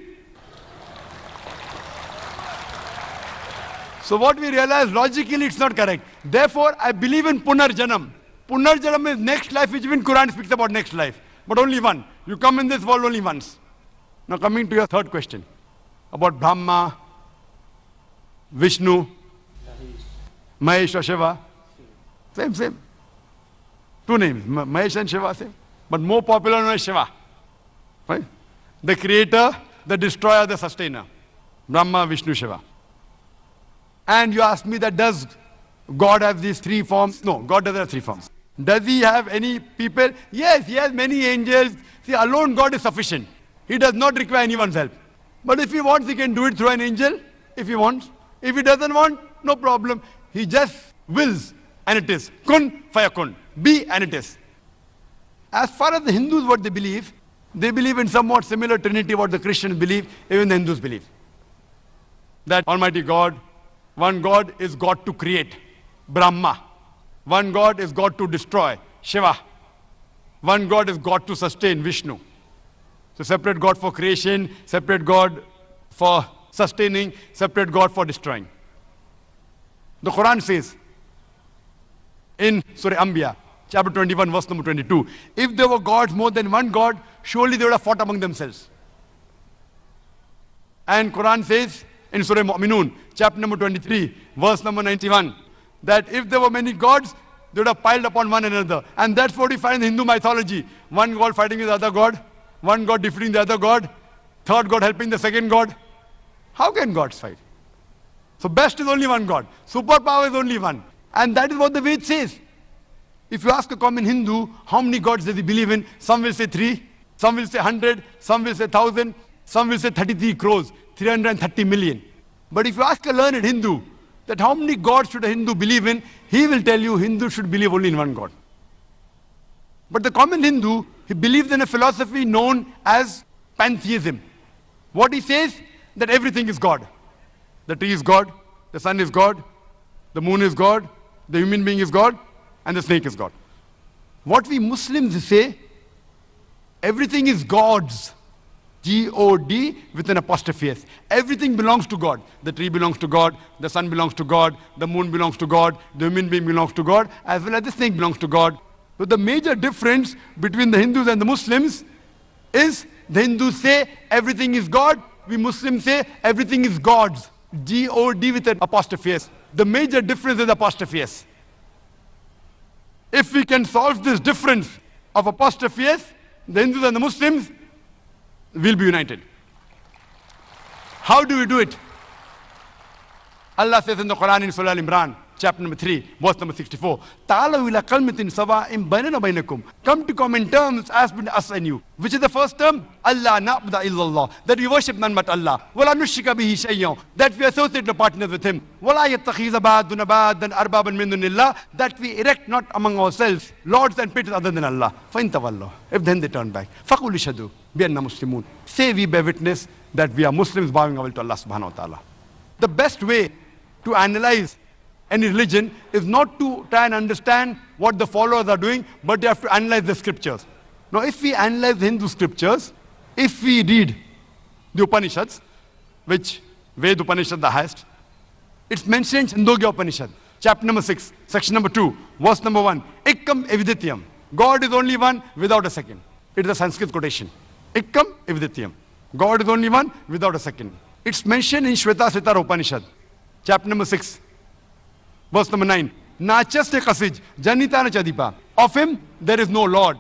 So what we realize, logically it's not correct. Therefore, I believe in Punarjanam. Punarjanam is next life, which even Quran speaks about next life. But only one. You come in this world only once. Now coming to your third question. About Brahma, Vishnu, Mahesh or Shiva. Same. 2 names, Mahesh and Shiva, same. But more popular known as Shiva. Right? The creator, the destroyer, the sustainer. Brahma, Vishnu, Shiva. And you ask me that does God have these 3 forms? No, God doesn't have 3 forms. Does he have any people? Yes, he has many angels. See, alone God is sufficient. He does not require anyone's help. But if he wants, he can do it through an angel, if he wants. If he doesn't want, no problem. He just wills, and it is. Kun fayakun. Be, and it is. As far as the Hindus, what they believe in somewhat similar Trinity what the Christians believe, even the Hindus believe. That Almighty God, one God is God to create, Brahma. One God is God to destroy, Shiva. One God is God to sustain, Vishnu. So separate God for creation, separate God for sustaining, separate God for destroying. The Quran says in Surah Anbiya, chapter 21, verse number 22, if there were gods more than one God, surely they would have fought among themselves. And Quran says in Surah Mu'minun, chapter number 23, verse number 91, that if there were many gods, they would have piled upon one another. And that's what we find in Hindu mythology. One God fighting with the other God, one God defeating the other God, third God helping the second God. How can gods fight? So best is only one God. Superpower is only one. And that is what the Ved says. If you ask a common Hindu, how many gods does he believe in? Some will say 3, some will say 100, some will say 1,000, some will say 33 crores, 330 million. But if you ask a learned Hindu, that how many gods should a Hindu believe in, he will tell you Hindu should believe only in one God. But the common Hindu, he believes in a philosophy known as pantheism. What he says, that everything is God. The tree is God, the sun is God, the moon is God, the human being is God, and the snake is God. What we Muslims say, everything is God's. G-O-D with an apostrophe S. Everything belongs to God. The tree belongs to God, the sun belongs to God, the moon belongs to God, the human being belongs to God, as well as the snake belongs to God. So the major difference between the Hindus and the Muslims is the Hindus say everything is God, we Muslims say everything is God's. G-O-D with an apostrophe S. The major difference is apostrophe S. If we can solve this difference of apostrophe S, the Hindus and the Muslims will be united. How do we do it? Allah says in the Quran in Surah Al-Imran, chapter number 3, verse number 64, "Ta'alaw ila kalmatin sawa'in bainana bainakum." Come to common terms as between us and you. Which is the first term? Allah na'budu illallah. That we worship none but Allah. Wala nushrika bihi shay'an. That we associate no partners with Him. Wala yattakhiza ba'duna ba'dan arbaban min dunillah. That we erect not among ourselves lords and patrons other than Allah. Fa in tawallahu. If then they turn back. Faqul ishhadu bi anna muslimun. Say we bear witness that we are Muslims bowing our will to Allah subhanahu wa ta'ala. The best way to analyze any religion is not to try and understand what the followers are doing, but you have to analyze the scriptures. Now, if we analyze the Hindu scriptures, if we read the Upanishads, which Ved Upanishad the highest, it's mentioned in Chandogya Upanishad, chapter number 6, section number 2, verse number 1, Ikkam evidityam. God is only one without a second. It is a Sanskrit quotation. Ikkam evidityam. God is only one without a second. It's mentioned in Shvetasvatara Upanishad, chapter number 6, verse number 9. Nachaste kasij, janitana chadipa. Of him, there is no Lord.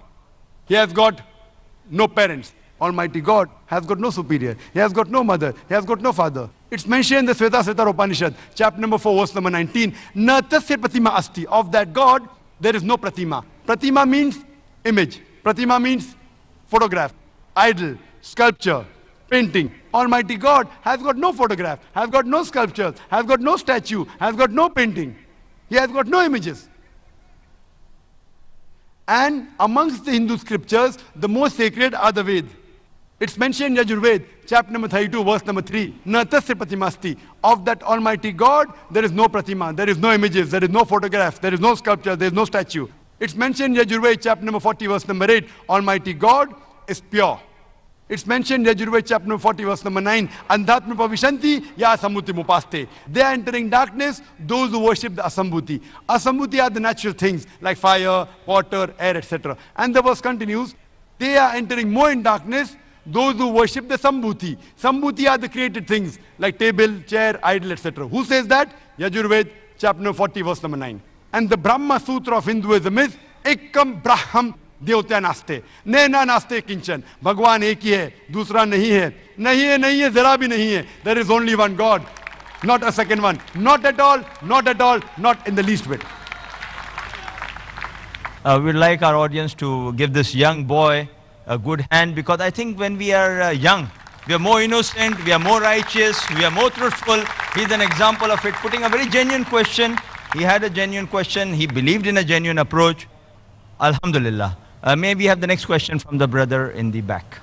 He has got no parents. Almighty God has got no superior. He has got no mother. He has got no father. It's mentioned in the Shvetasvatara Upanishad, chapter number 4, verse number 19. Na tasya pratima asti. Of that God, there is no pratima. Pratima means image. Pratima means photograph, idol, sculpture, painting. Almighty God has got no photograph, has got no sculpture, has got no statue, has got no painting. He has got no images. And amongst the Hindu scriptures, the most sacred are the Ved. It's mentioned in Yajurved, chapter number 32, verse number 3. Na tasya pratimasti. Of that Almighty God, there is no pratima, there is no images, there is no photograph, there is no sculpture, there is no statue. It's mentioned in Yajurved, chapter number 40, verse number 8. Almighty God is pure. It's mentioned in Yajurved, chapter number 40, verse number 9. Andhatma pavishanti ya asambuti mupaste. They are entering darkness, those who worship the asambhuti. Asambhuti are the natural things like fire, water, air, etc. And the verse continues, they are entering more in darkness, those who worship the sambhuti. Sambhuti are the created things like table, chair, idol, etc. Who says that? Yajurved, chapter number 40, verse number 9. And the Brahma Sutra of Hinduism is Ekam Braham देवत्या नास्ते नैना नास्ते किंचन भगवान एक ही है दूसरा नहीं है नहीं है जरा भी नहीं है there is only one God, not a second one, not at all, not in the least bit. We'd like our audience to give this young boy a good hand, because I think when we are young, we are more innocent, we are more righteous, we are more truthful. He's an example of it, putting a very genuine question. He had a genuine question, he believed in a genuine approach. Alhamdulillah. May we have the next question from the brother in the back.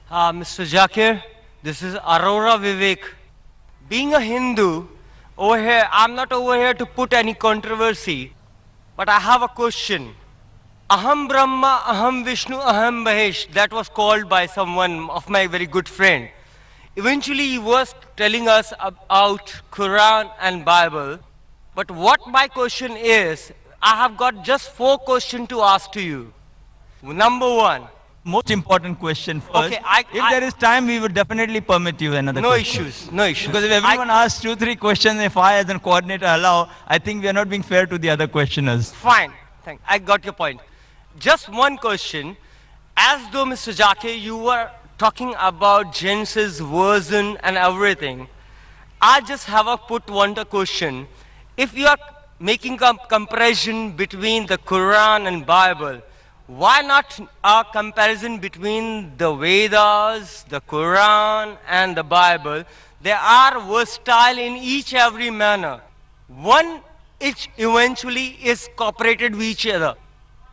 Mr. Zakir, this is Aurora Vivek. Being a Hindu, over here, I'm not over here to put any controversy, but I have a question. Aham Brahma, Aham Vishnu, Aham Mahesh, that was called by someone of my very good friend. Eventually he was telling us about Quran and Bible, but what my question is, I have got just 4 questions to ask to you. Number 1. Most important question first. Okay, if there is time, we would definitely permit you another question. No issues. Because if everyone asks 2-3 questions, if I as a coordinator allow, I think we are not being fair to the other questioners. Fine. I got your point. Just one question. As though, Mr. Zakir, you were talking about Genesis version and everything, I just have a put one question. If you are making a comparison between the Quran and Bible, why not a comparison between the Vedas, the Quran and the Bible? They are versatile in each every manner. One each eventually is cooperated with each other.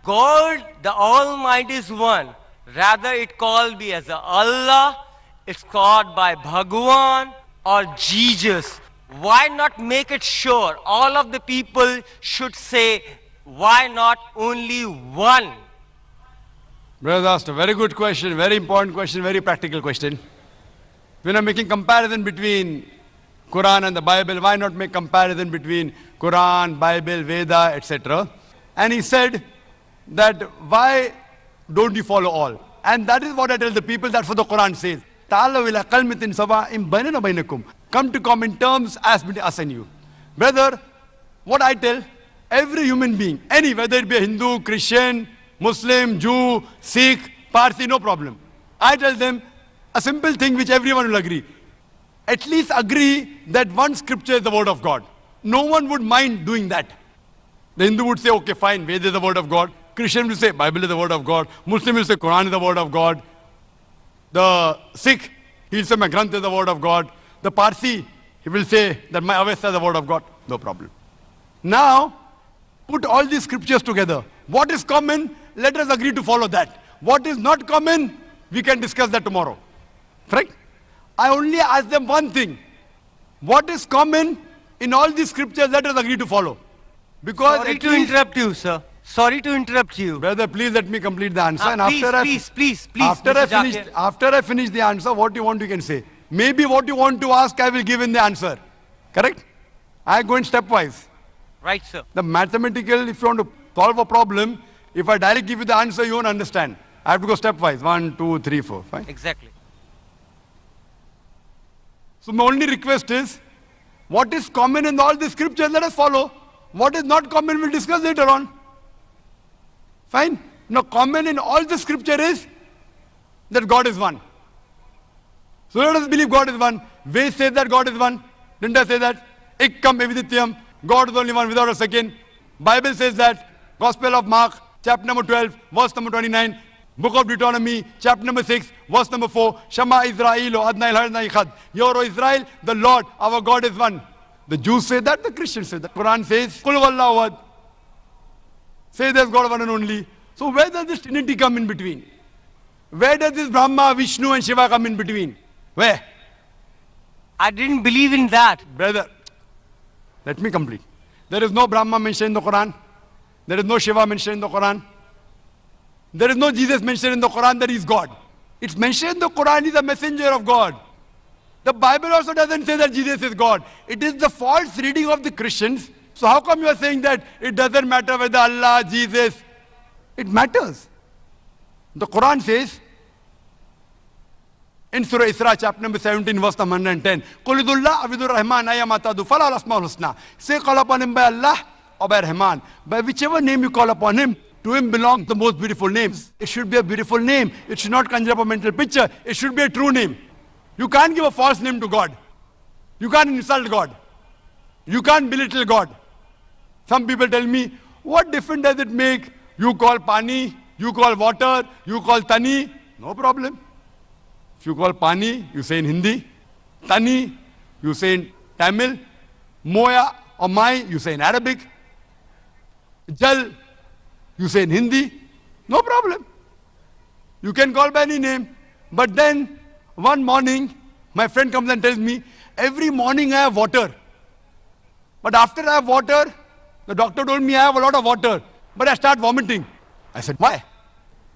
God, the Almighty is one. Rather it called be as a Allah, it's called by Bhagwan or Jesus. Why not make it sure? All of the people should say, why not only one? Brother asked a very good question, very important question, very practical question. When I'm making comparison between Quran and the Bible, why not make comparison between Quran, Bible, Veda, etc.? And he said that why don't you follow all? And that is what I tell the people, that's what the Quran says. Come to common terms as between us and you. Brother, what I tell every human being, any, whether it be a Hindu, Christian, Muslim, Jew, Sikh, Parsi, no problem. I tell them a simple thing which everyone will agree. At least agree that one scripture is the word of God. No one would mind doing that. The Hindu would say, okay, fine, Veda is the word of God. Christian will say, Bible is the word of God. Muslim will say, Quran is the word of God. The Sikh, he'll say, my Granth is the word of God. The Parsi, he will say that my Avesta is the word of God. No problem. Now, put all these scriptures together. What is common? Let us agree to follow that. What is not common? We can discuss that tomorrow. Right? I only ask them one thing. What is common in all these scriptures? Let us agree to follow. Because sorry to interrupt you, sir. Sorry to interrupt you. Brother, please let me complete the answer. And please. After I finish the answer, what you want you can say. Maybe what you want to ask, I will give in the answer. Correct? I go in stepwise. Right, sir. The mathematical, if you want to solve a problem, if I directly give you the answer, you won't understand. I have to go stepwise. 1, 2, 3, 4. Fine? Exactly. So my only request is, what is common in all the scriptures, let us follow. What is not common, we'll discuss later on. Fine? Now common in all the scripture is that God is one. So let us believe God is one. Ved says that God is one. Didn't I say that? Ekkam evidityam. God is only one without a second. Bible says that. Gospel of Mark, chapter number 12, verse number 29. Book of Deuteronomy, chapter number 6, verse number 4. Shema Israel, Adna Ilhadna Ichad. Hear, O Israel, the Lord, our God is one. The Jews say that, the Christians say that. Quran says, Kul Wallahu Ahad. Say there's God one and only. So where does this Trinity come in between? Where does this Brahma, Vishnu and Shiva come in between? Where? I didn't believe in that. Brother, let me complete. There is no Brahma mentioned in the Quran. There is no Shiva mentioned in the Quran. There is no Jesus mentioned in the Quran that he is God. It's mentioned in the Quran, he is a messenger of God. The Bible also doesn't say that Jesus is God. It is the false reading of the Christians. So how come you are saying that it doesn't matter whether Allah, Jesus? It matters. The Quran says, in Surah Isra, chapter number 17, verse number 110, Qulidullah abidur rahman ayamatadu falal asmaul husna. Say, call upon him by Allah or by Rahman. By whichever name you call upon him, to him belong the most beautiful names. It should be a beautiful name. It should not conjure up a mental picture. It should be a true name. You can't give a false name to God. You can't insult God. You can't belittle God. Some people tell me, what difference does it make? You call Pani, you call water, you call Tani. No problem. If you call Pani, you say in Hindi. Tani, you say in Tamil. Moya or Mai, you say in Arabic. Jal, you say in Hindi. No problem. You can call by any name. But then, one morning, my friend comes and tells me, every morning I have water. But after I have water, the doctor told me I have a lot of water. But I start vomiting. I said, why?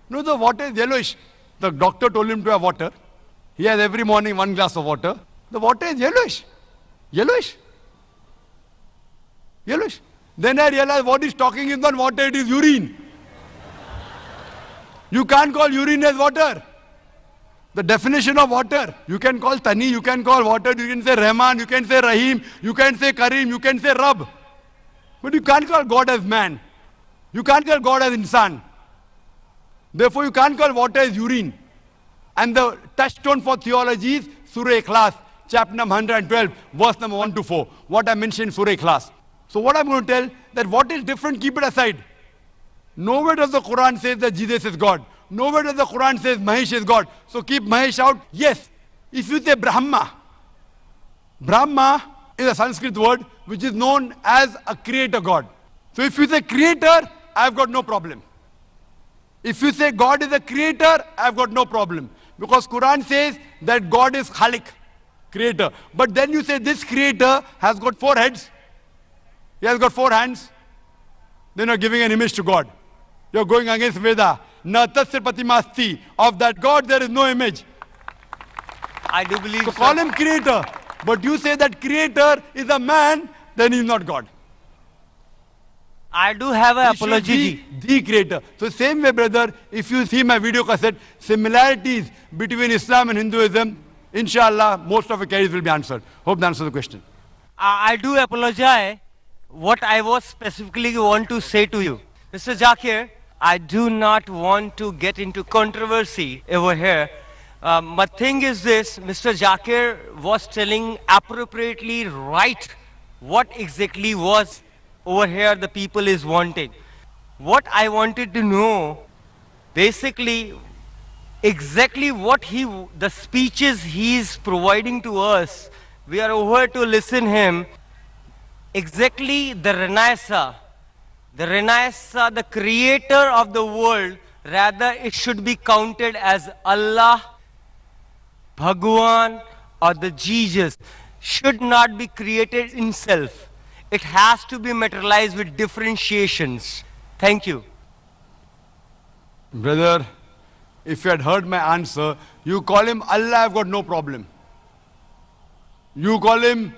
No, the water is yellowish. The doctor told him to have water. He has every morning 1 glass of water. The water is yellowish. Yellowish. Yellowish. Then I realized what he's talking is not water, it is urine. You can't call urine as water. The definition of water, you can call Tani, you can call water, you can say Rahman, you can say Rahim, you can say Karim, you can say Rab. But you can't call God as man. You can't call God as insan. Therefore you can't call water as urine. And the touchstone for theology is Surah Ikhlas, chapter number 112, verse number 1 to 4. What I mentioned in Surah Ikhlas. So what I'm going to tell, that what is different, keep it aside. Nowhere does the Quran say that Jesus is God. Nowhere does the Quran say Mahesh is God. So keep Mahesh out. Yes, if you say Brahma, Brahma is a Sanskrit word which is known as a creator God. So if you say creator, I've got no problem. If you say God is a creator, I've got no problem. Because Quran says that God is Khalik, creator. But then you say this creator has got 4 heads. He has got 4 hands. Then you're giving an image to God. You're going against Veda. Na tasya patimasti. Of that God there is no image. I do believe So call him creator. But you say that creator is a man, then he's not God. I do have an He should apology. be the creator. So same way, brother, if you see my video cassette, similarities between Islam and Hinduism, inshallah, most of the queries will be answered. Hope that answers the question. I do apologize. What I was specifically want to say to you, Mr. Zakir, I do not want to get into controversy over here. But thing is this, Mr. Zakir was telling appropriately right what exactly was over here the people is wanting. What I wanted to know, basically, exactly what the speeches he is providing to us, we are over to listen him. Exactly the Renaissance, the creator of the world, rather it should be counted as Allah, Bhagwan, or the Jesus, should not be created in self. It has to be materialized with differentiations. Thank you. Brother, if you had heard my answer, you call him Allah, I've got no problem. You call him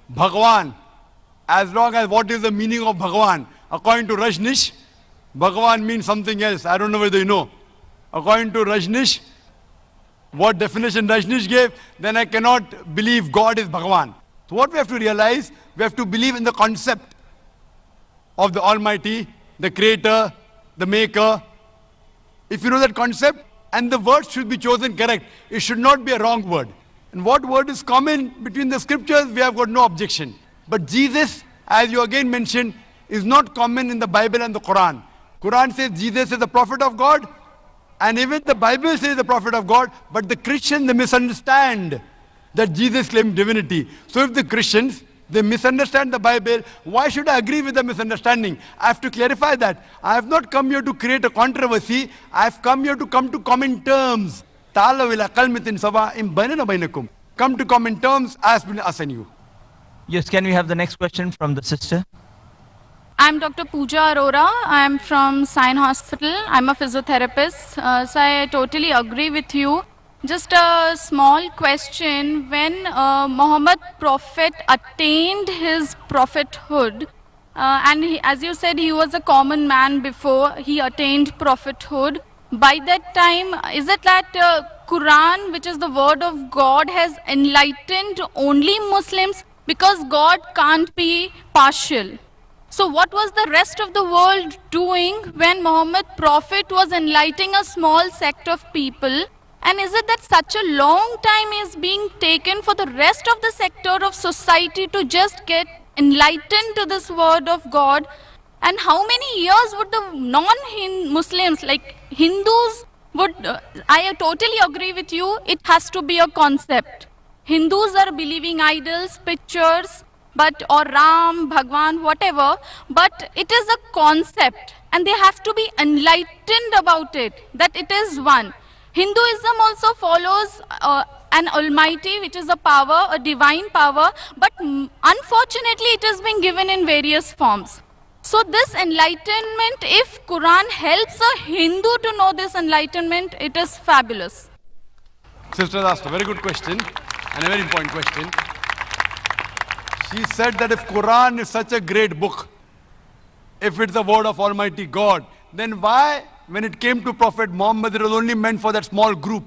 Bhagwan, as long as what is the meaning of Bhagwan. According to Rajneesh, Bhagwan means something else. I don't know whether you know. According to Rajneesh, what definition Rajneesh gave, then I cannot believe God is Bhagwan. So what we have to realize, we have to believe in the concept of the Almighty, the Creator, the Maker. If you know that concept, and the word should be chosen correct. It should not be a wrong word. And what word is common between the scriptures, we have got no objection. But Jesus, as you again mentioned, is not common in the Bible and the Quran. Quran says Jesus is the prophet of God, and even the Bible says the prophet of God, but the Christians, they misunderstand that Jesus claimed divinity. So if the Christians, they misunderstand the Bible, why should I agree with the misunderstanding? I have to clarify that. I have not come here to create a controversy. I have come here to come to common terms. Come to common terms as between us and you. Yes, can we have the next question from the sister? I'm Dr. Pooja Arora. I'm from Sion Hospital. I'm a physiotherapist. So I totally agree with you. Just a small question. When Muhammad Prophet attained his prophethood, and as you said, he was a common man before he attained prophethood. By that time, is it that Quran, which is the word of God, has enlightened only Muslims? Because God can't be partial. So what was the rest of the world doing when Muhammad Prophet was enlightening a small sect of people? And is it that such a long time is being taken for the rest of the sector of society to just get enlightened to this word of God? And how many years would the non-Muslims, like Hindus, would, I totally agree with you, it has to be a concept. Hindus are believing idols, pictures, or Ram, Bhagwan, whatever, but it is a concept and they have to be enlightened about it, that it is one. Hinduism also follows an almighty, which is a power, a divine power, but unfortunately it is being given in various forms. So this enlightenment, if Quran helps a Hindu to know this enlightenment, it is fabulous. Sister asked a very good question and a very important question. She said that if Quran is such a great book, if it's the word of Almighty God, then why, when it came to Prophet Muhammad, it was only meant for that small group,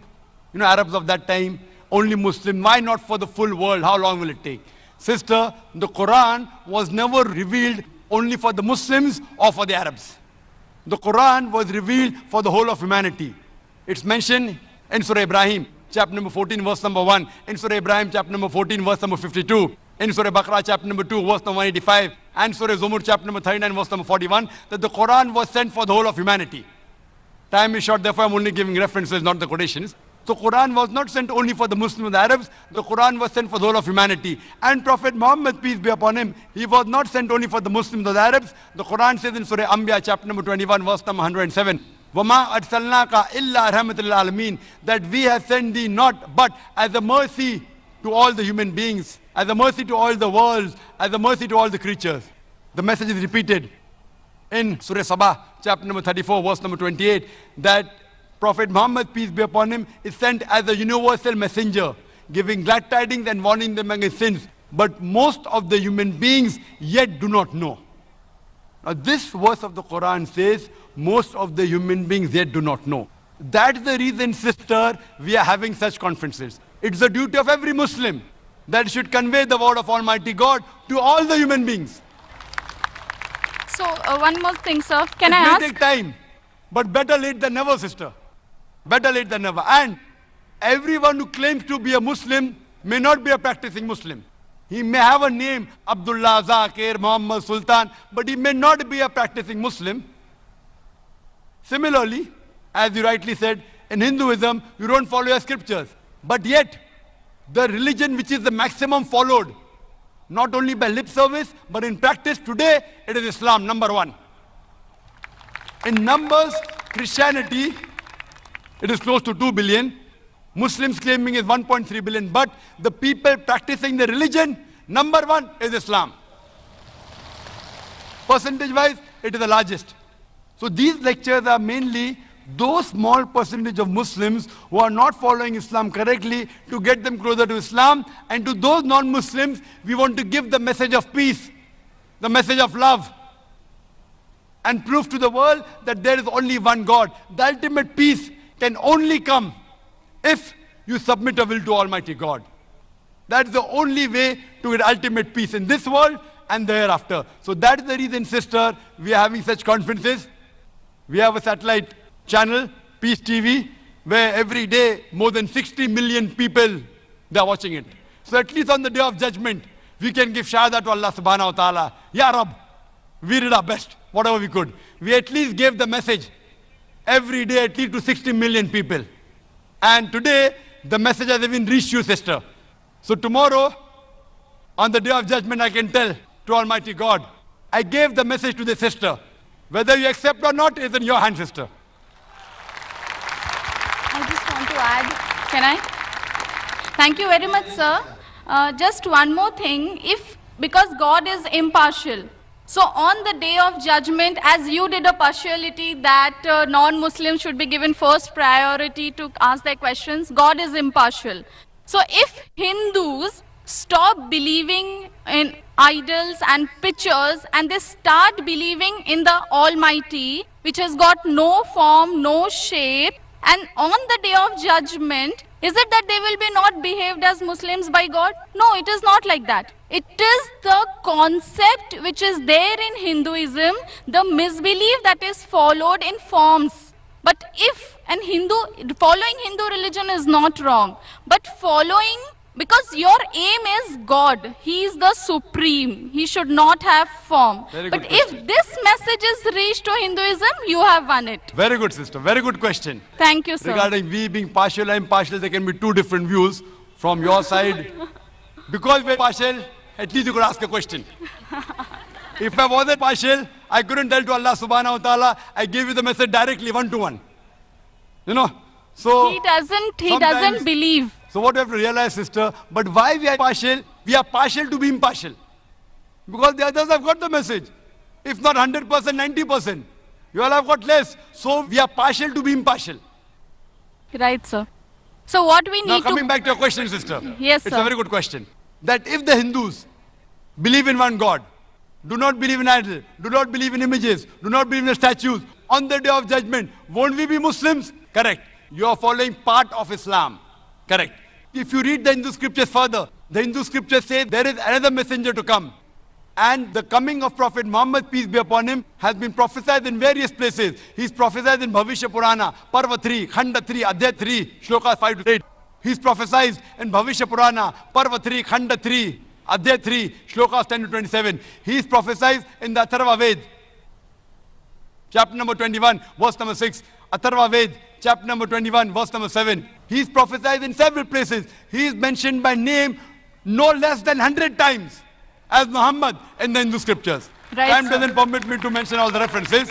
Arabs of that time, only Muslim. Why not for the full world? How long will it take? Sister, the Quran was never revealed only for the Muslims or for the Arabs. The Quran was revealed for the whole of humanity. It's mentioned In Surah Ibrahim, chapter number 14, verse number 1. In Surah Ibrahim, chapter number 14, verse number 52. In Surah Baqarah, chapter number 2, verse number 185. And Surah Zumur, chapter number 39, verse number 41. That the Quran was sent for the whole of humanity. Time is short, therefore I'm only giving references, not the quotations. So Quran was not sent only for the Muslims and the Arabs. The Quran was sent for the whole of humanity. And Prophet Muhammad, peace be upon him, he was not sent only for the Muslims or the Arabs. The Quran says in Surah Anbiya, chapter number 21, verse number 107. وَمَا أَرْسَلْنَاكَ إِلَّا رَحْمَةً لِلْعَالَمِينَ. That we have sent thee not but as a mercy to all the human beings, as a mercy to all the worlds, as a mercy to all the creatures. The message is repeated in Surah Sabah, chapter number 34, verse number 28, that Prophet Muhammad, peace be upon him, is sent as a universal messenger, giving glad tidings and warning them against sins. But most of the human beings yet do not know. Now this verse of the Quran says, most of the human beings yet do not know. That's the reason, sister, we are having such conferences. It's the duty of every Muslim that should convey the word of Almighty God to all the human beings. So, one more thing, sir. Can I It ask? may take time, but better late than never, sister. Better late than never. And everyone who claims to be a Muslim may not be a practicing Muslim. He may have a name, Abdullah, Zakir, Muhammad, Sultan, but he may not be a practicing Muslim. Similarly, as you rightly said, in Hinduism, you don't follow your scriptures. But yet, the religion which is the maximum followed, not only by lip service, but in practice today, it is Islam, number one. In numbers, Christianity, it is close to 2 billion. Muslims claiming is 1.3 billion. But the people practicing the religion, number one is Islam. Percentage-wise, it is the largest. So these lectures are mainly those small percentage of Muslims who are not following Islam correctly, to get them closer to Islam. And to those non-Muslims, we want to give the message of peace, the message of love, and prove to the world that there is only one God. The ultimate peace can only come if you submit a will to Almighty God. That's the only way to get ultimate peace in this world and the hereafter. So that's the reason, sister, we are having such conferences. We have a satellite channel, Peace TV, where every day more than 60 million people, they are watching it. So at least on the day of judgment, we can give shahada to Allah subhanahu wa ta'ala. Ya Rab, we did our best, whatever we could. We at least gave the message every day at least to 60 million people. And today, the message has even reached you, sister. So tomorrow, on the day of judgment, I can tell to Almighty God, I gave the message to the sister. Whether you accept or not is in your hand, sister. I just want to add. Can I? Thank you very much, sir. Just one more thing. Because God is impartial, so on the day of judgment, as you did a partiality that non-Muslims should be given first priority to ask their questions, God is impartial. So if Hindus stop believing in idols and pictures and they start believing in the Almighty, which has got no form, no shape, and on the day of judgment, is it that they will be not behaved as Muslims by God? No, it is not like that. It is the concept which is there in Hinduism, the misbelief that is followed in forms. But if following Hindu religion is not wrong, but following, because your aim is God, He is the supreme, He should not have form. But if this message is reached to Hinduism, you have won it. Very good, sister. Very good question. Thank you, sir. Regarding we being partial or impartial, there can be two different views from your side. Because we're partial, at least you could ask a question. If I wasn't partial, I couldn't tell to Allah subhanahu wa ta'ala, I gave you the message directly, one-to-one. You know, so He doesn't believe. So what we have to realize, sister, but why we are partial? We are partial to be impartial. Because the others have got the message. If not 100%, 90%. You all have got less. So we are partial to be impartial. Right, sir. So what we need now coming back to your question, sister. Yes, it's sir. a very good question. That if the Hindus believe in one God, do not believe in idols, do not believe in images, do not believe in statues, on the day of judgment, won't we be Muslims? Correct. You are following part of Islam. Correct. If you read the Hindu scriptures further, the Hindu scriptures say there is another messenger to come. And the coming of Prophet Muhammad, peace be upon him, has been prophesied in various places. He's prophesied in Bhavishya Purana, Parva 3, Khanda 3, Adhyay 3, Shloka 5 to 8. He's prophesied in Bhavishya Purana, Parva 3, Khanda 3, Adhyay 3, Shlokas 10 to 27. He's prophesied in the Atharva Ved, chapter number 21, verse number 6. Atharva Ved, chapter number 21, verse number 7. He's prophesied in several places. He is mentioned by name no less than 100 times as Muhammad in the Hindu scriptures. Right, Time sir. doesn't permit me to mention all the references.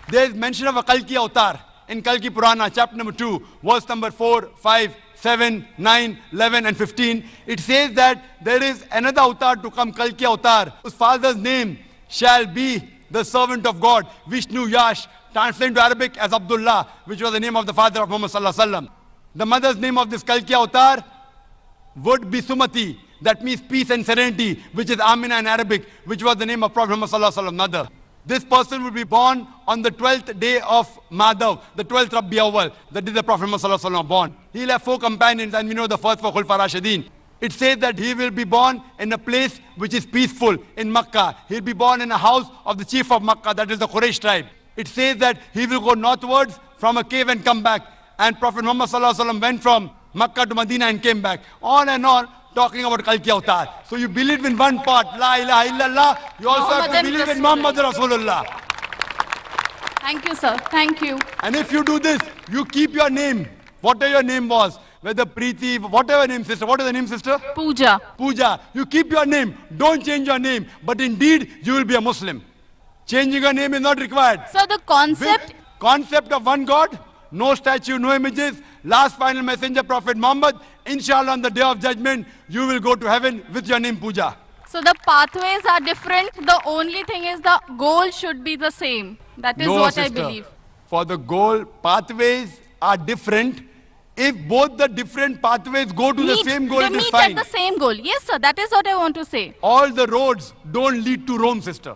There is mention of a Kalki avatar in Kalki Purana, chapter number 2, verse number 4, 5, 7, 9, 11 and 15. It says that there is another avatar to come, Kalki avatar, whose father's name shall be the servant of God, Vishnu Yash, translated to Arabic as Abdullah, which was the name of the father of Muhammad sallallahu alaihi wasallam. The mother's name of this Kalki avatar would be Sumati. That means peace and serenity, which is Amina in Arabic, which was the name of Prophet Muhammad sallallahu alaihi wasallam, mother. This person would be born on the 12th day of Madhav, the 12th Rabi Awwal. That is the Prophet Muhammad sallallahu alaihi wasallam born. He'll have 4 companions, and we know the first 4 Khulfa Rashidin. It says that he will be born in a place which is peaceful in Makkah. He'll be born in a house of the chief of Makkah, that is the Quraysh tribe. It says that he will go northwards from a cave and come back. And Prophet Muhammad sallallahu alaihi wasallam went from Makkah to Medina and came back. On and on, talking about Kalki Avatar. So you believe in one part, La ilaha illallah. You also have to believe in Muhammad Rasulullah. Thank you, sir. Thank you. And if you do this, you keep your name, whatever your name was, whether Preeti, whatever name, sister. What is the name, sister? Pooja. Pooja. You keep your name. Don't change your name. But indeed, you will be a Muslim. Changing your name is not required. So the concept... Concept of one God, no statue, no images, last final messenger, Prophet Muhammad. Inshallah, on the day of judgment, you will go to heaven with your name, Pooja. So the pathways are different. The only thing is the goal should be the same. That is No, what sister. I believe. For the goal, pathways are different. If both the different pathways go to the same goal, they it is meet fine. at the same goal. Yes, sir. That is what I want to say. All the roads don't lead to Rome, sister.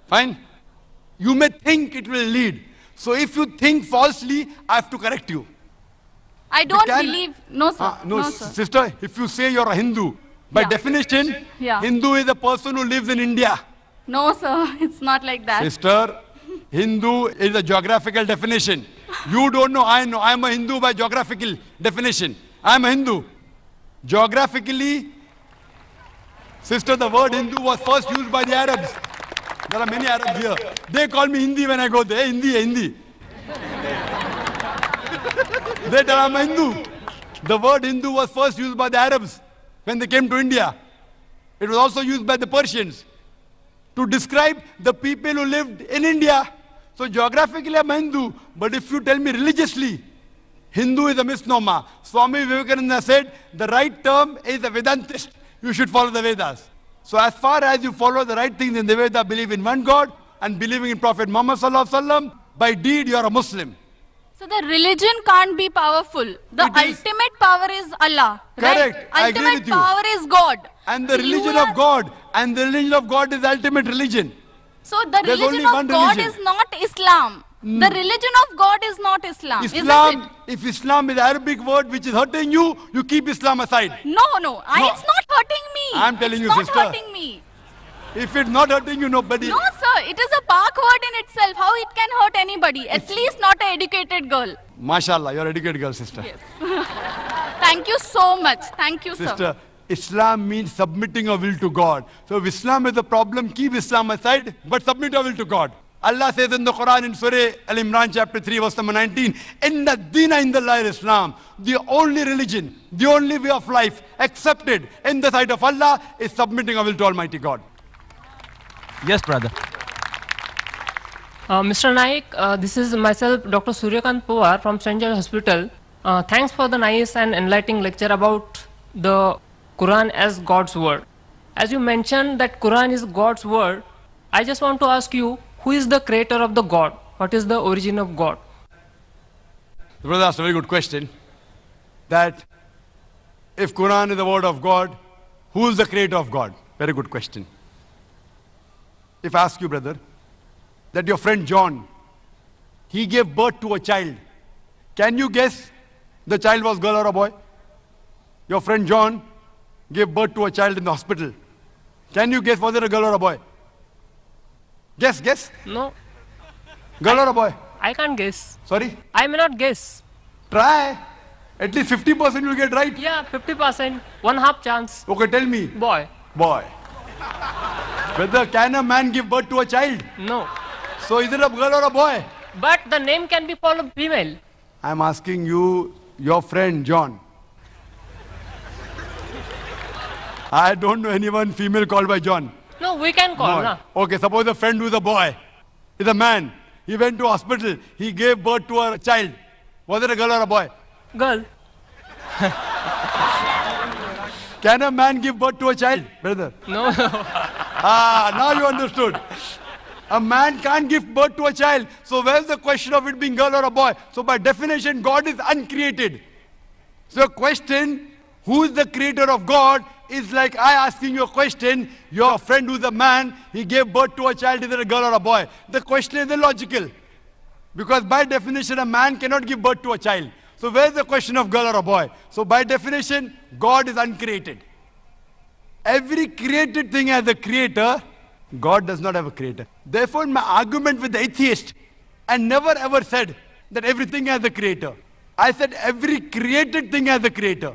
Fine? You may think it will lead. So if you think falsely, I have to correct you. I don't believe... No, sir. No, sir. sister, if you say you're a Hindu, by Yeah. definition, Yeah. Hindu is a person who lives in India. No, sir. It's not like that. Sister, Hindu is a geographical definition. You don't know, I know. I'm a Hindu by geographical definition. I'm a Hindu. Geographically, sister, the word Hindu was first used by the Arabs. There are many Arabs here. They call me Hindi when I go there. Hindi, Hindi. They tell I'm a Hindu. The word Hindu was first used by the Arabs when they came to India. It was also used by the Persians to describe the people who lived in India. So geographically I'm a Hindu, but if you tell me religiously, Hindu is a misnomer. Swami Vivekananda said the right term is a Vedantist. You should follow the Vedas. So as far as you follow the right things in the Veda, believe in one God and believing in Prophet Muhammad sallallahu alaihi wasallam, by deed you are a Muslim. So the religion can't be powerful. The ultimate power is Allah. Correct. Right? I agree Ultimate with you. power is God. And the religion of God, and the religion of God is the ultimate religion. So the There's religion only of one God religion. is not Islam. The religion of God is not Islam. Isn't Islam, it? if Islam is Arabic word which is hurting you, you keep Islam aside. No. It's not hurting me. I'm telling you, it's sister. not hurting me. If it's not hurting you, nobody. No, sir. It is a Pak word in itself. How it can hurt anybody? At least not an educated girl. MashaAllah, you're an educated girl, sister. Yes. Thank you so much. Thank you, sir. Sister, Islam means submitting your will to God. So if Islam is a problem, keep Islam aside, but submit your will to God. Allah says in the Quran in Surah Al-Imran chapter 3 verse number 19, Inna Dina Indallahi Islam, the only religion, the only way of life accepted in the sight of Allah is submitting our will to Almighty God. Yes, brother. Mr. Naik, this is myself, Dr. Suryakant Pawar from St. George Hospital. Thanks for the nice and enlightening lecture about the Quran as God's word. As you mentioned that Quran is God's word, I just want to ask you, who is the creator of the God? What is the origin of God? The brother asked a very good question, that if Quran is the word of God, who is the creator of God? Very good question. If I ask you, brother, that your friend John, he gave birth to a child. Can you guess the child was girl or a boy? Your friend John gave birth to a child in the hospital. Can you guess, was it a girl or a boy? Guess. No, Girl or a boy? I can't guess. Sorry? I may not guess. Try. At least 50% you'll get right. Yeah, 50%, 1/2 chance. Okay, tell me. Boy. Boy. Whether can a man give birth to a child? No. So is it a girl or a boy? But the name can be for a female. I'm asking you, your friend John. I don't know anyone female called by John. No, we can call, Boy. na? Okay, suppose a friend who is a boy, is a man. He went to hospital. He gave birth to a child. Was it a girl or a boy? Girl. Can a man give birth to a child, brother? No. Now you understood. A man can't give birth to a child. So where's the question of it being girl or a boy? So by definition, God is uncreated. So a question, who is the creator of God, is like I asking you a question. Your friend who's a man, he gave birth to a child, is it a girl or a boy? The question is illogical. Because by definition, a man cannot give birth to a child. So where's the question of girl or a boy? So by definition, God is uncreated. Every created thing has a creator. God does not have a creator. Therefore, my argument with the atheist, I never ever said that everything has a creator. I said every created thing has a creator.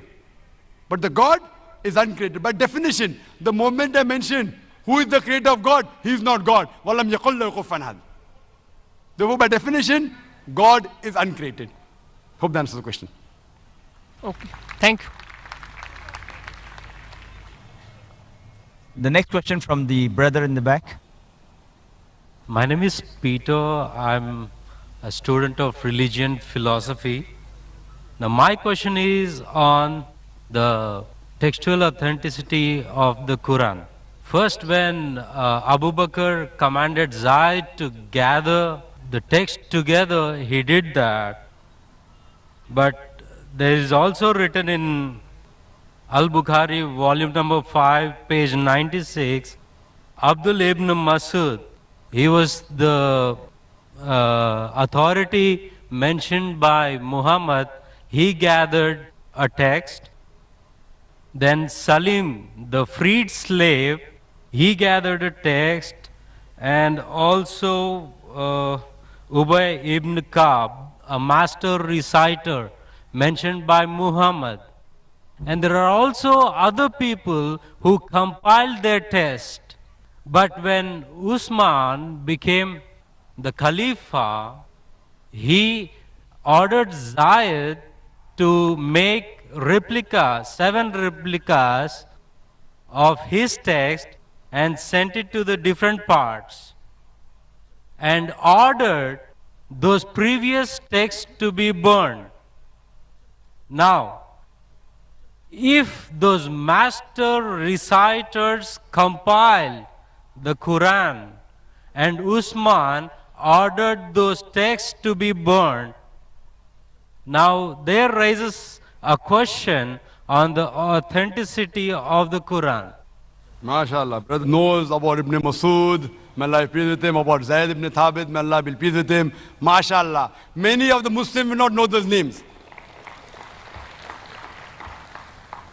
But the God is uncreated. By definition, the moment I mention who is the creator of God, he is not God. وَلَمْ يَقُلْ لَهُ كُفُوًا أَحَدٌ. Therefore, by definition, God is uncreated. Hope that answers the question. Okay. Thank you. The next question from the brother in the back. My name is Peter. I'm a student of religion philosophy. Now my question is on the textual authenticity of the Quran. First, when Abu Bakr commanded Zayd to gather the text together, he did that. But there is also written in Al-Bukhari, volume number 5, page 96, Abdul ibn Masud, he was the authority mentioned by Muhammad. He gathered a text. Then Salim, the freed slave, he gathered a text. And also Ubay ibn Ka'b, a master reciter mentioned by Muhammad. And there are also other people who compiled their text. But when Usman became the Khalifa, he ordered Zayed to make replicas, 7 replicas of his text and sent it to the different parts. And ordered those previous texts to be burned. Now, if those master reciters compiled the Quran and Usman ordered those texts to be burned, now there rises a question on the authenticity of the Quran. MashaAllah, brother knows about Ibn Masud, may Allah be pleased with him, about Zayd ibn Thabit, may Allah be pleased with him. MashaAllah. Many of the Muslims will not know those names.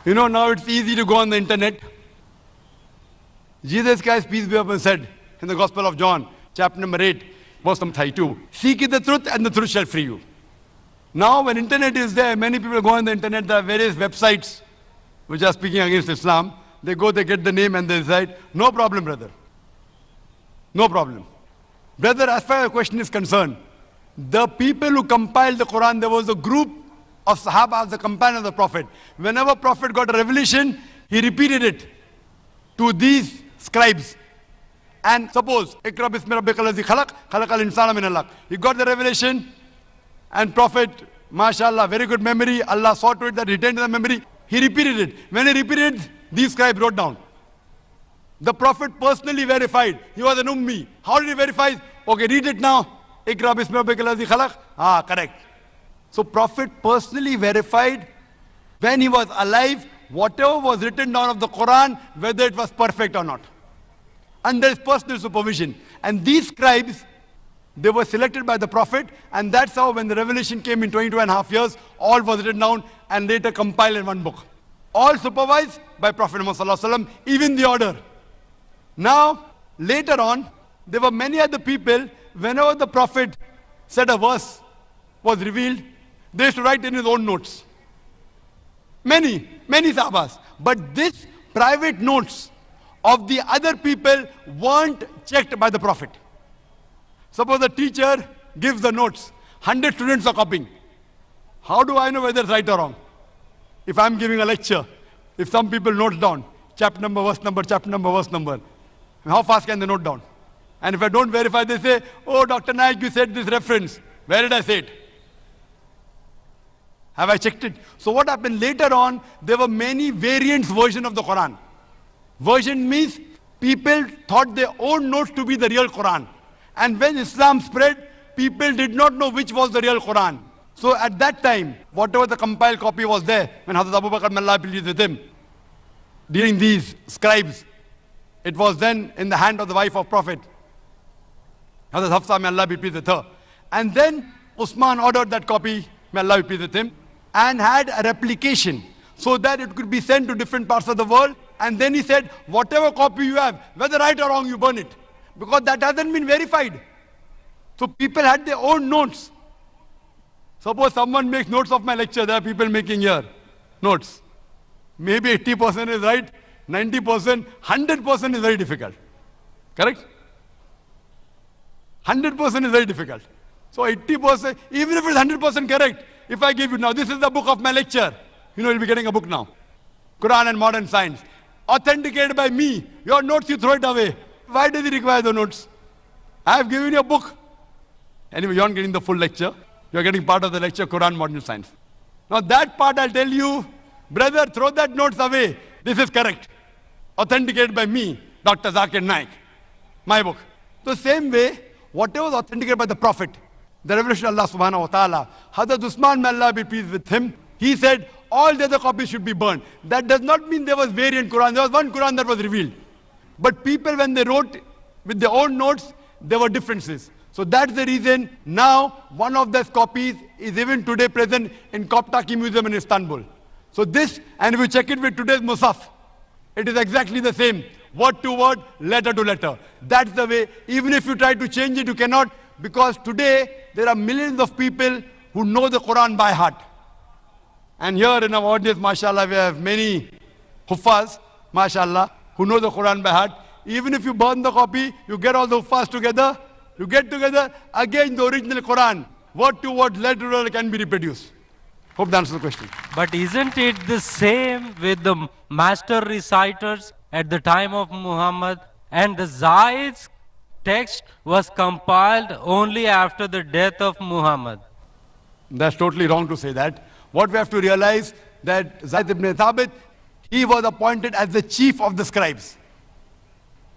You know, now it's easy to go on the internet. Jesus Christ, peace be upon him, said in the Gospel of John, chapter number 8, verse number 32, seek ye the truth and the truth shall free you. Now when internet is there, many people go on the internet, there are various websites which are speaking against Islam. They go, they get the name and they decide, no problem, brother. No problem. Brother, as far as the question is concerned, the people who compiled the Quran, there was a group of Sahaba, the companion of the Prophet. Whenever Prophet got a revelation, he repeated it to these scribes. And suppose, Iqra bismi rabbika allazi khalaq, khalaqal insana min alaq. He got the revelation, and Prophet, mashallah, very good memory, Allah saw to it that he retained the memory. He repeated it. When he repeated it, these scribes wrote down. The Prophet personally verified. He was an ummi. How did he verify? Okay, read it now. Iqra bismi rabbika allazi khalaq. Correct. So Prophet personally verified when he was alive, whatever was written down of the Quran, whether it was perfect or not. Under his personal supervision. And these scribes, they were selected by the Prophet, and that's how when the revelation came in 22.5 years, all was written down and later compiled in one book. All supervised by Prophet Muhammad, even the order. Now, later on, there were many other people, whenever the Prophet said a verse was revealed, they used to write in his own notes. Many Sahabas. But this private notes of the other people weren't checked by the Prophet. Suppose the teacher gives the notes, 100 students are copying. How do I know whether it's right or wrong? If I'm giving a lecture, if some people note down, chapter number, verse number, chapter number, verse number, how fast can they note down? And if I don't verify, they say, oh, Dr. Naik, you said this reference. Where did I say it? Have I checked it? So what happened later on, there were many variants version of the Quran. Version means people thought their own notes to be the real Quran. And when Islam spread, people did not know which was the real Quran. So at that time, whatever the compiled copy was there, when Hazrat Abu Bakr, may Allah be pleased with him, during these scribes, it was then in the hand of the wife of Prophet, Hazrat Hafsa, may Allah be pleased with her. And then Usman ordered that copy, may Allah be pleased with him, and had a replication so that it could be sent to different parts of the world. And then he said, whatever copy you have, whether right or wrong, you burn it. Because that hasn't been verified. So people had their own notes. Suppose someone makes notes of my lecture, there are people making here notes. Maybe 80% is right, 90%, 100% is very difficult. Correct? 100% is very difficult. So 80%, even if it's 100% correct, if I give you now, this is the book of my lecture, you'll be getting a book now. Quran and Modern Science. Authenticated by me. Your notes, you throw it away. Why does he require the notes? I have given you a book. Anyway, you aren't getting the full lecture. You are getting part of the lecture, Quran, Modern Science. Now that part I'll tell you, brother, throw that notes away. This is correct. Authenticated by me, Dr. Zakir Naik. My book. The same way, whatever was authenticated by the Prophet, the revelation of Allah subhanahu wa ta'ala, Hazrat Usman, may Allah be pleased with him, he said, all the other copies should be burned. That does not mean there was variant Quran. There was one Quran that was revealed. But people, when they wrote with their own notes, there were differences. So that's the reason now one of those copies is even today present in Koptaki Museum in Istanbul. So this, and if you check it with today's Musaf, it is exactly the same. Word to word, letter to letter. That's the way. Even if you try to change it, you cannot, because today there are millions of people who know the Quran by heart. And here in our audience, mashallah, we have many huffaz, mashallah, who know the Quran by heart. Even if you burn the copy, you get all the huffaz together, you get together, again the original Quran, word to word, letter to letter can be reproduced. Hope that answers the question. But isn't it the same with the master reciters at the time of Muhammad, and the Zaid's text was compiled only after the death of Muhammad? That's totally wrong to say that. What we have to realize that Zaid ibn Thabit, he was appointed as the chief of the scribes.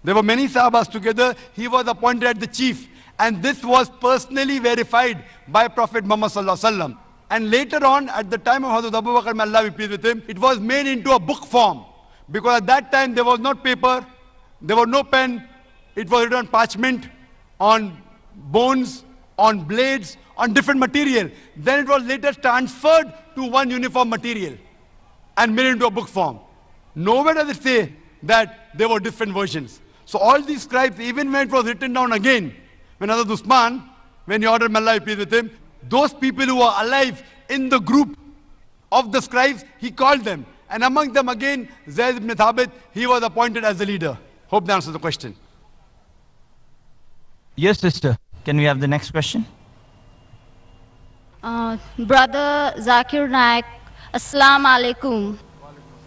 There were many Sahabas together, he was appointed as the chief. And this was personally verified by Prophet Muhammad sallallahu alaihi wasallam. And later on, at the time of Hazrat Abu Bakr, may Allah be pleased with him, it was made into a book form. Because at that time there was not paper, there was no pen, it was written on parchment, on bones, on blades, on different material. Then it was later transferred to one uniform material and made into a book form. Nowhere does it say that there were different versions. So all these scribes, even when it was written down again, when Hazrat Usman, when he ordered, may Allah be pleased with him, those people who were alive in the group of the scribes, he called them. And among them again, Zayd ibn Thabit, he was appointed as the leader. Hope that answers the question. Yes, sister. Can we have the next question? Brother Zakir Naik, Assalamu alaikum.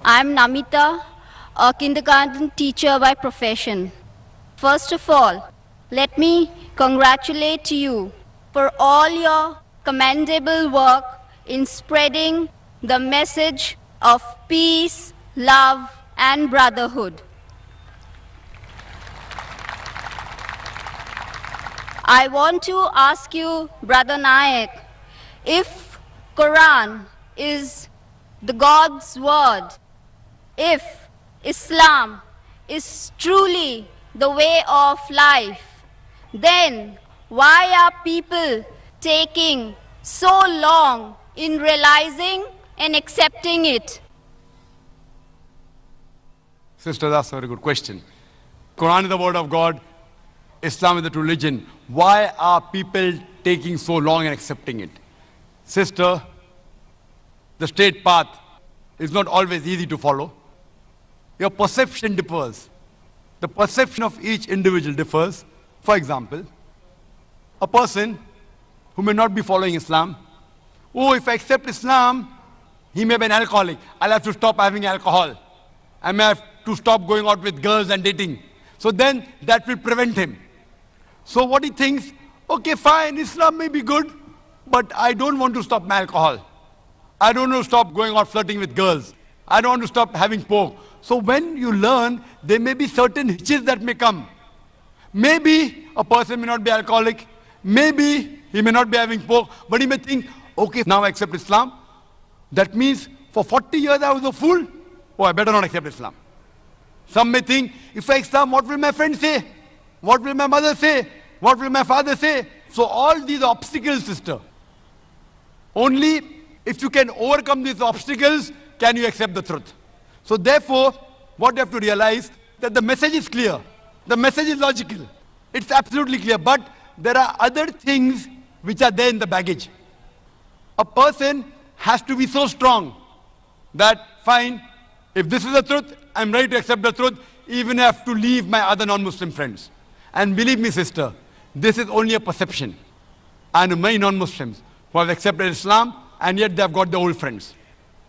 I'm Namita, a kindergarten teacher by profession. First of all, let me congratulate you for all your commendable work in spreading the message of peace, love, and brotherhood. I want to ask you, Brother Naik, if Quran is the God's word, if Islam is truly the way of life, then why are people taking so long in realizing and accepting it? Sister, that's a very good question. Quran is the word of God, Islam is the true religion. Why are people taking so long and accepting it? Sister, the straight path is not always easy to follow. Your perception differs. The perception of each individual differs. For example, a person who may not be following Islam, oh, if I accept Islam, he may be an alcoholic. I'll have to stop having alcohol. I may have to stop going out with girls and dating. So then that will prevent him. So what he thinks, okay, fine, Islam may be good, but I don't want to stop my alcohol. I don't want to stop going out flirting with girls. I don't want to stop having pork. So when you learn, there may be certain hitches that may come. Maybe a person may not be alcoholic. Maybe he may not be having pork, but he may think, okay, now I accept Islam. That means for 40 years I was a fool. Oh, I better not accept Islam. Some may think, if I accept, what will my friends say? What will my mother say? What will my father say? So all these obstacles, sister. Only if you can overcome these obstacles, can you accept the truth. So therefore, what you have to realize, that the message is clear. The message is logical. It's absolutely clear. But there are other things which are there in the baggage. A person has to be so strong that, fine, if this is the truth, I'm ready to accept the truth, even if I have to leave my other non-Muslim friends. And believe me, sister, this is only a perception. I know many non-Muslims who have accepted Islam, and yet they have got their old friends.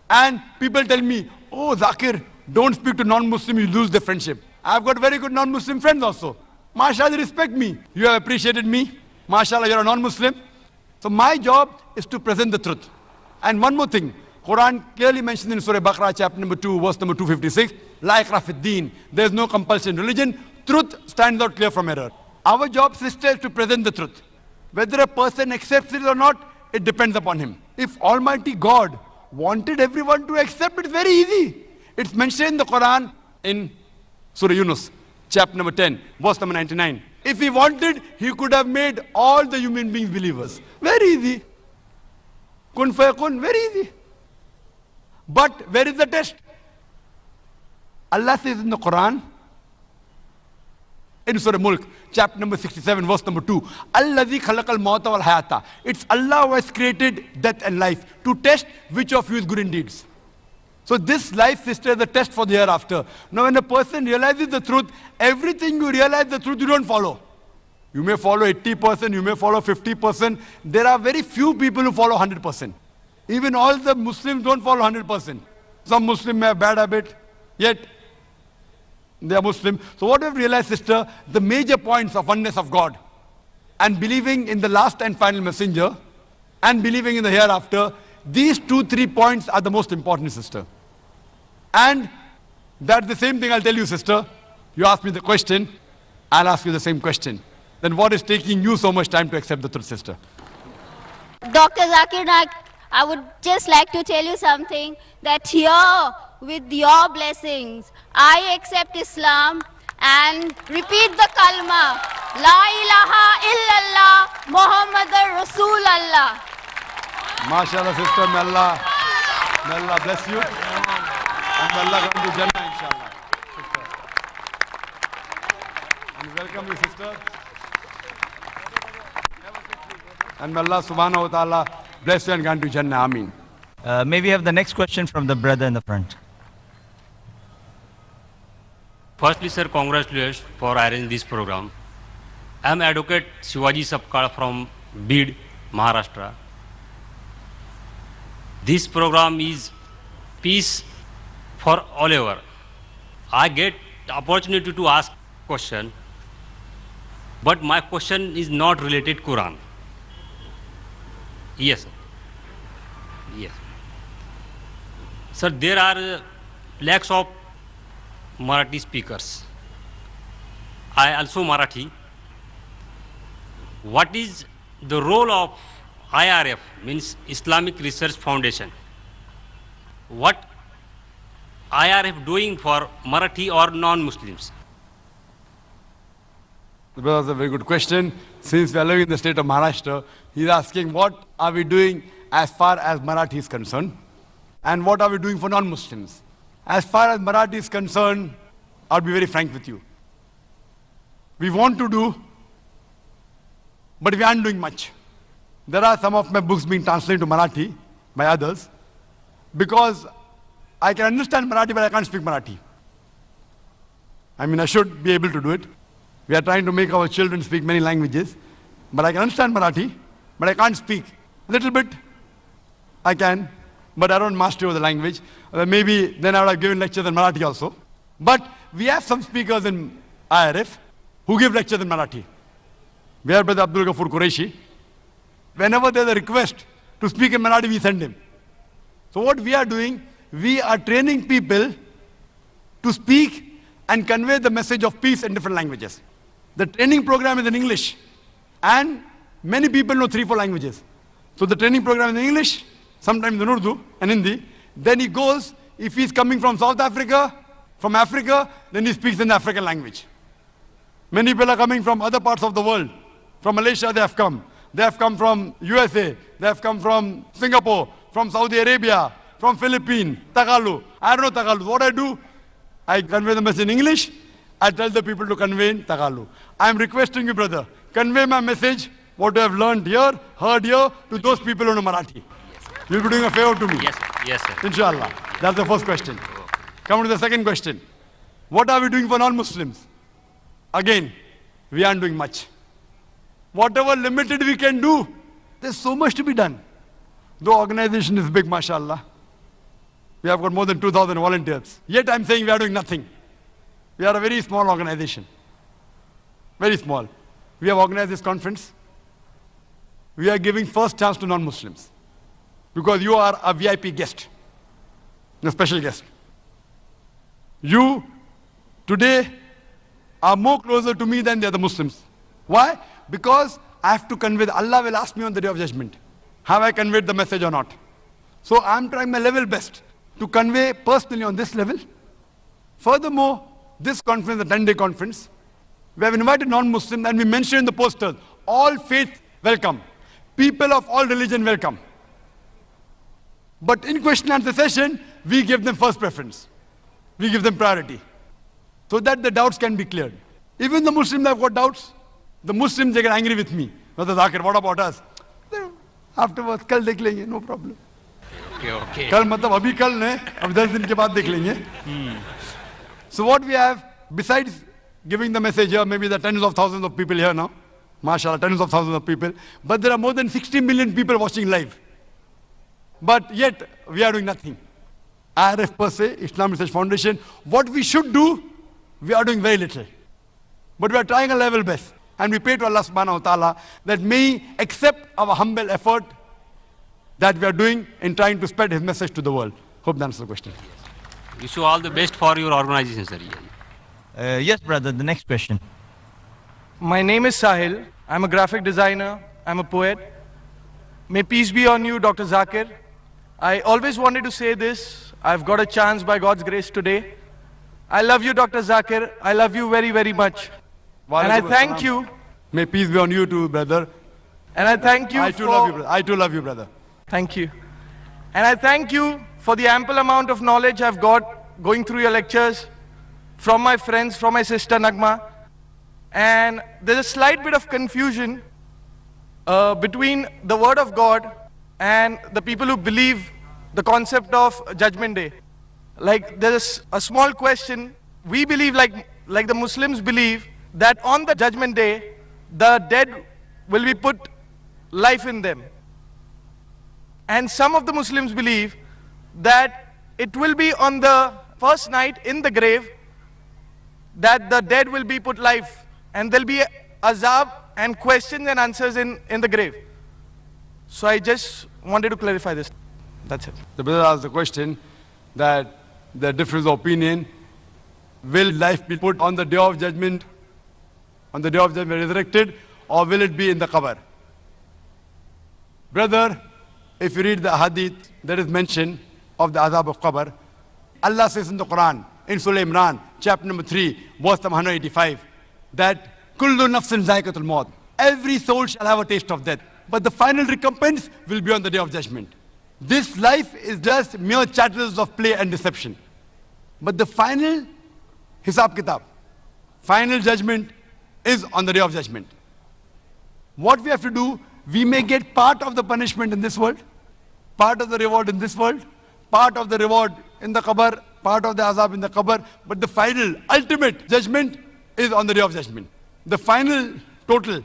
And people tell me, oh, Zakir, don't speak to non-Muslim, you lose the friendship. I've got very good non-Muslim friends also. MashaAllah, they respect me. You have appreciated me. MashaAllah, you're a non-Muslim. So my job is to present the truth. And one more thing, Quran clearly mentioned in Surah Baqarah, chapter number 2, verse number 256, La ikrah fid deen. There is no compulsion in religion. Truth stands out clear from error. Our job, sister, is to present the truth. Whether a person accepts it or not, it depends upon him. If Almighty God wanted everyone to accept, it's very easy. It's mentioned in the Quran in Surah Yunus, chapter number 10, verse number 99. If he wanted, he could have made all the human beings believers. Very easy. Kun fayakun, very easy. But where is the test? Allah says in the Quran, in Surah Mulk, chapter number 67, verse number 2, Allazi khalaqal mawta wal hayata. It's Allah who has created death and life to test which of you is good in deeds. So this life, sister, is a test for the hereafter. Now when a person realizes the truth, everything you realize the truth, you don't follow. You may follow 80%, you may follow 50%. There are very few people who follow 100%. Even all the Muslims don't follow 100%. Some Muslims may have bad habit, yet they are Muslim. So what we've realized, sister, the major points of oneness of God and believing in the last and final messenger and believing in the hereafter, these 2-3 points are the most important, sister. And that's the same thing I'll tell you, sister. You ask me the question, I'll ask you the same question. Then what is taking you so much time to accept the truth, sister? Dr. Zakir Naik, I would just like to tell you something, that here, with your blessings, I accept Islam and repeat the kalma, La ilaha illallah, Muhammadur Rasulallah. MashaAllah, sister, may Allah bless you. And may Allah come to Jannah, inshallah. Sister. And welcome you, sister. And may Allah subhanahu wa ta'ala bless you and grant you Jannah. Ameen. May we have the next question from the brother in the front. Firstly, sir, congratulations for arranging this program. I am Advocate Shivaji Sapkal from Bid, Maharashtra. This program is peace for all over. I get opportunity to ask question, but my question is not related to Quran. Yes, sir. Yes. Sir, there are lakhs of Marathi speakers. I also Marathi. What is the role of IRF, means Islamic Research Foundation? What IRF doing for Marathi or non-Muslims? That's a very good question. Since we are living in the state of Maharashtra, he's asking what are we doing as far as Marathi is concerned, and what are we doing for non-Muslims. As far as Marathi is concerned, I'll be very frank with you. we want to do, but we aren't doing much. There are some of my books being translated to Marathi by others, because I can understand Marathi, but I can't speak Marathi. I mean, I should be able to do it. We are trying to make our children speak many languages, but I can understand Marathi, but I can't speak. A little bit, I can, but I don't master the language. Maybe then I would have given lectures in Marathi also. But we have some speakers in IRF who give lectures in Marathi. We have Brother Abdul Ghaffur Qureshi. Whenever there's a request to speak in Marathi, we send him. So what we are doing, we are training people to speak and convey the message of peace in different languages. The training program is in English, and many people know 3-4 languages. So the training program is in English, sometimes in Urdu and Hindi. Then he goes, if he's coming from South Africa, from Africa, then he speaks in the African language. Many people are coming from other parts of the world. From Malaysia they have come. They have come from USA. They have come from Singapore, from Saudi Arabia, from Philippines, Tagalog. I don't know Tagalog. What I do, I convey the message in English. I tell the people to convey in Tagalog. I am requesting you, brother, convey my message, what you have learned here, heard here, to those people who know Marathi. You'll be doing a favor to me. Yes, yes, sir. Inshallah. That's the first question. Come to the second question. What are we doing for non-Muslims? Again, we aren't doing much. Whatever limited we can do, there's so much to be done. The organization is big, mashallah. We have got more than 2,000 volunteers. Yet I'm saying we are doing nothing. We are a very small organization. Very small. We have organized this conference. We are giving first chance to non-Muslims. Because you are a VIP guest. A special guest. You, today, are more closer to me than the other Muslims. Why? Because I have to convey, Allah will ask me on the Day of Judgment, have I conveyed the message or not? So I'm trying my level best to convey personally on this level. Furthermore, this conference, the 10-day conference, we have invited non-Muslims and we mentioned in the posters, all faiths welcome. People of all religion welcome. But in question and answer session, we give them first preference. We give them priority. So that the doubts can be cleared. Even the Muslims have got doubts. The Muslims, they get angry with me. Brother Zakir, what about us? Afterwards, kal dekh lenge, no problem. Okay. Kal matlab abhi kal ne, ab 10 din ke baad dekh lenge. So what we have, besides giving the message here, maybe there are tens of thousands of people here now. MashaAllah, tens of thousands of people. But there are more than 60 million people watching live. But yet, we are doing nothing. IRF per se, Islam Research Foundation, what we should do, we are doing very little. But we are trying our level best. And we pray to Allah subhanahu wa ta'ala that may He accept our humble effort that we are doing in trying to spread His message to the world. Hope that answers the question. Wish you all the best for your organization, sir. Yes, brother, the next question. My name is Sahil. I'm a graphic designer. I'm a poet. May peace be on you, Dr. Zakir. I always wanted to say this. I've got a chance by God's grace today. I love you, Dr. Zakir. I love you very, very much. And I thank you. May peace be on you too, brother. And I thank you I too love you, brother. I too love you, brother. Thank you. And I thank you for the ample amount of knowledge I've got going through your lectures from my friends, from my sister Nagma. And there's a slight bit of confusion between the word of God and the people who believe the concept of Judgment Day. Like there's a small question. We believe, like the Muslims believe, that on the Judgment Day, the dead will be put life in them. And some of the Muslims believe that it will be on the first night in the grave that the dead will be put life, and there'll be azab and questions and answers in the grave. So I just wanted to clarify this. That's it. The brother asked the question that the difference of opinion, will life be put on the Day of Judgment, on the Day of Judgment resurrected, or will it be in the qabr? Brother, if you read the hadith, there is mention of the azab of qabr. Allah says in the Quran, in Surah Imran, chapter number 3, verse number 185, that kullu nafsin zaikatul maut, every soul shall have a taste of death, but the final recompense will be on the Day of Judgment. This life is just mere chattels of play and deception. But the final hisab kitab, final judgment, is on the day of judgment. What we have to do, we may get part of the punishment in this world, part of the reward in this world, part of the reward in the qabr, part of the azab in the qabr, but the final, ultimate judgment is on the day of judgment. The final total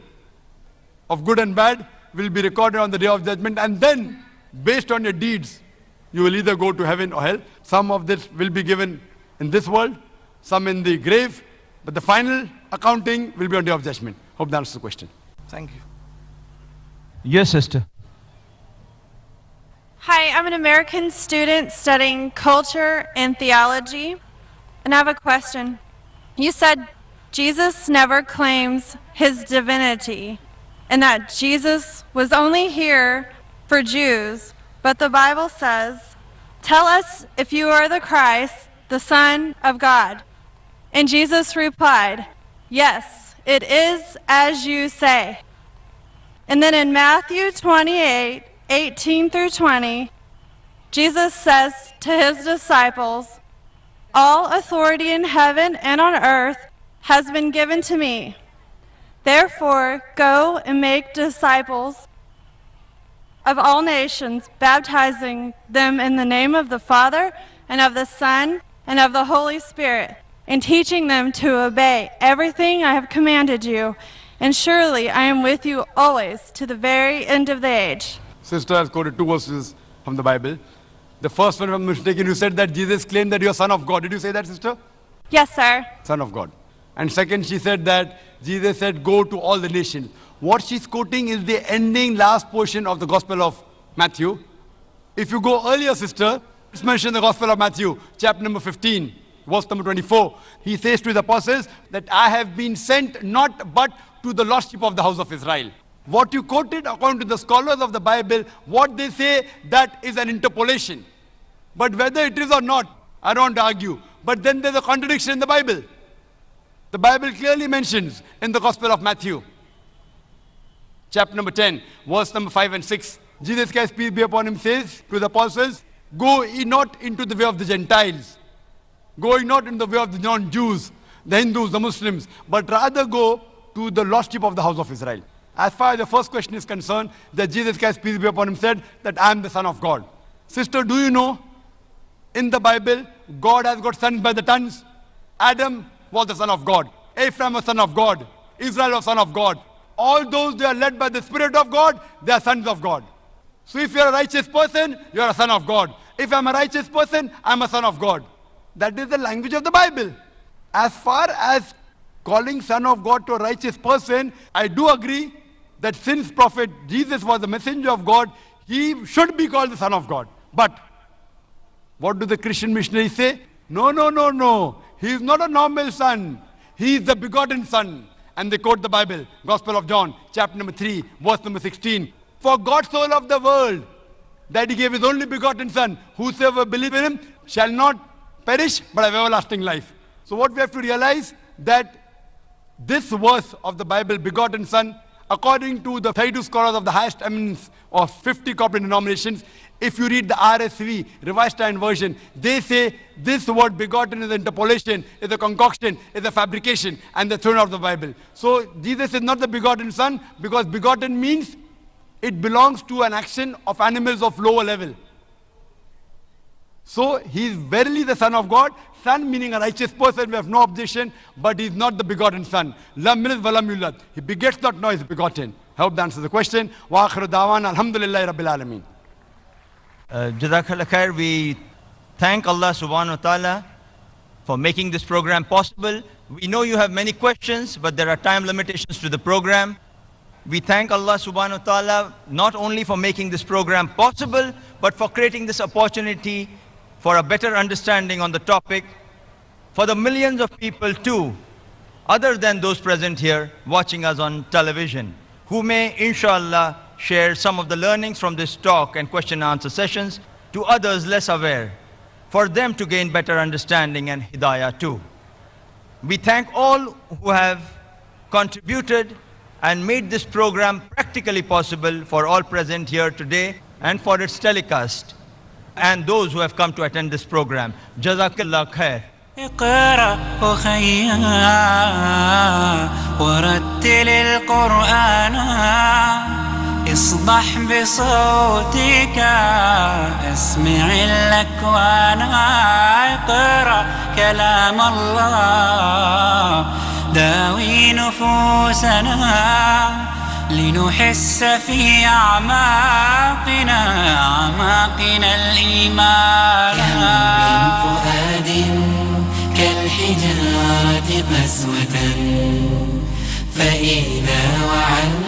of good and bad will be recorded on the day of judgment, and then, based on your deeds, you will either go to heaven or hell. Some of this will be given in this world, some in the grave, but the final accounting will be on the day of judgment. Hope that answers the question. Thank you. Yes, sister. Hi, I'm an American student studying culture and theology, and I have a question. You said Jesus never claims his divinity, and that Jesus was only here for Jews, but the Bible says, "Tell us if you are the Christ, the Son of God." And Jesus replied, "Yes, it is as you say." And then in Matthew 28:18 through 20, Jesus says to his disciples, "All authority in heaven and on earth has been given to me. Therefore, go and make disciples of all nations, baptizing them in the name of the Father and of the Son and of the Holy Spirit, and teaching them to obey everything I have commanded you. And surely I am with you always to the very end of the age." Sister has quoted two verses from the Bible. The first one, if I'm mistaken, you said that Jesus claimed that you are Son of God. Did you say that, sister? Yes, sir. Son of God. And second, she said that Jesus said, "Go to all the nations." What she's quoting is the ending last portion of the Gospel of Matthew. If you go earlier, sister, it's mentioned in the Gospel of Matthew, chapter number 15, verse number 24. He says to the apostles that I have been sent not but to the lost sheep of the house of Israel. What you quoted, according to the scholars of the Bible, what they say, that is an interpolation. But whether it is or not, I don't want to argue. But then there's a contradiction in the Bible. The Bible clearly mentions in the Gospel of Matthew, chapter number 10, verse number 5 and 6, Jesus Christ, peace be upon him, says to the apostles, "Go ye not into the way of the Gentiles, go ye not into the way of the non-Jews, the Hindus, the Muslims, but rather go to the lost sheep of the house of Israel." As far as the first question is concerned, that Jesus Christ, peace be upon him, said that I am the Son of God. Sister, do you know, in the Bible, God has got sons by the tons. Adam was the son of God. Ephraim was son of God. Israel was son of God. All those, they are led by the Spirit of God, they are sons of God. So if you are a righteous person, you are a son of God. If I am a righteous person, I am a son of God. That is the language of the Bible. As far as calling son of God to a righteous person, I do agree that since Prophet Jesus was the messenger of God, he should be called the Son of God. But what do the Christian missionaries say? No, no, no, no. He is not a normal son. He is the begotten Son. And they quote the Bible, Gospel of John, chapter number 3, verse number 16. For God so loved the world that he gave his only begotten Son. Whosoever believes in him shall not perish but have everlasting life. So what we have to realize, that this verse of the Bible, begotten Son, according to the 32 scholars of the highest eminence of 50 corporate denominations, if you read the RSV, Revised Standard Version, they say this word begotten is an interpolation, is a concoction, is a fabrication, and they're thrown out of the Bible. So Jesus is not the begotten Son, because begotten means it belongs to an action of animals of lower level. So he is verily the Son of God. Son meaning a righteous person, we have no objection, but he is not the begotten Son. Lam yalid wa lam yulad. He begets not, nor is begotten. I hope that answers the question. Wa akhiru da'wana alhamdulillahi rabbil alameen. Jazakallah khair. We thank Allah subhanahu wa ta'ala for making this program possible. We know you have many questions, but there are time limitations to the program. We thank Allah subhanahu wa ta'ala not only for making this program possible, but for creating this opportunity for a better understanding on the topic for the millions of people too, other than those present here watching us on television, who may inshallah share some of the learnings from this talk and question and answer sessions to others less aware, for them to gain better understanding and hidayah too. We thank all who have contributed and made this program practically possible for all present here today and for its telecast, and those who have come to attend this program. Jazakallah khair. اقرأ أخيا ورتل القرآن اصدح بصوتك اسمع الأكوان اقرأ كلام الله داوي نفوسنا لنحس في أعماقنا الإيمان كم من فؤاد كالحجارة قسوة فإذا وعى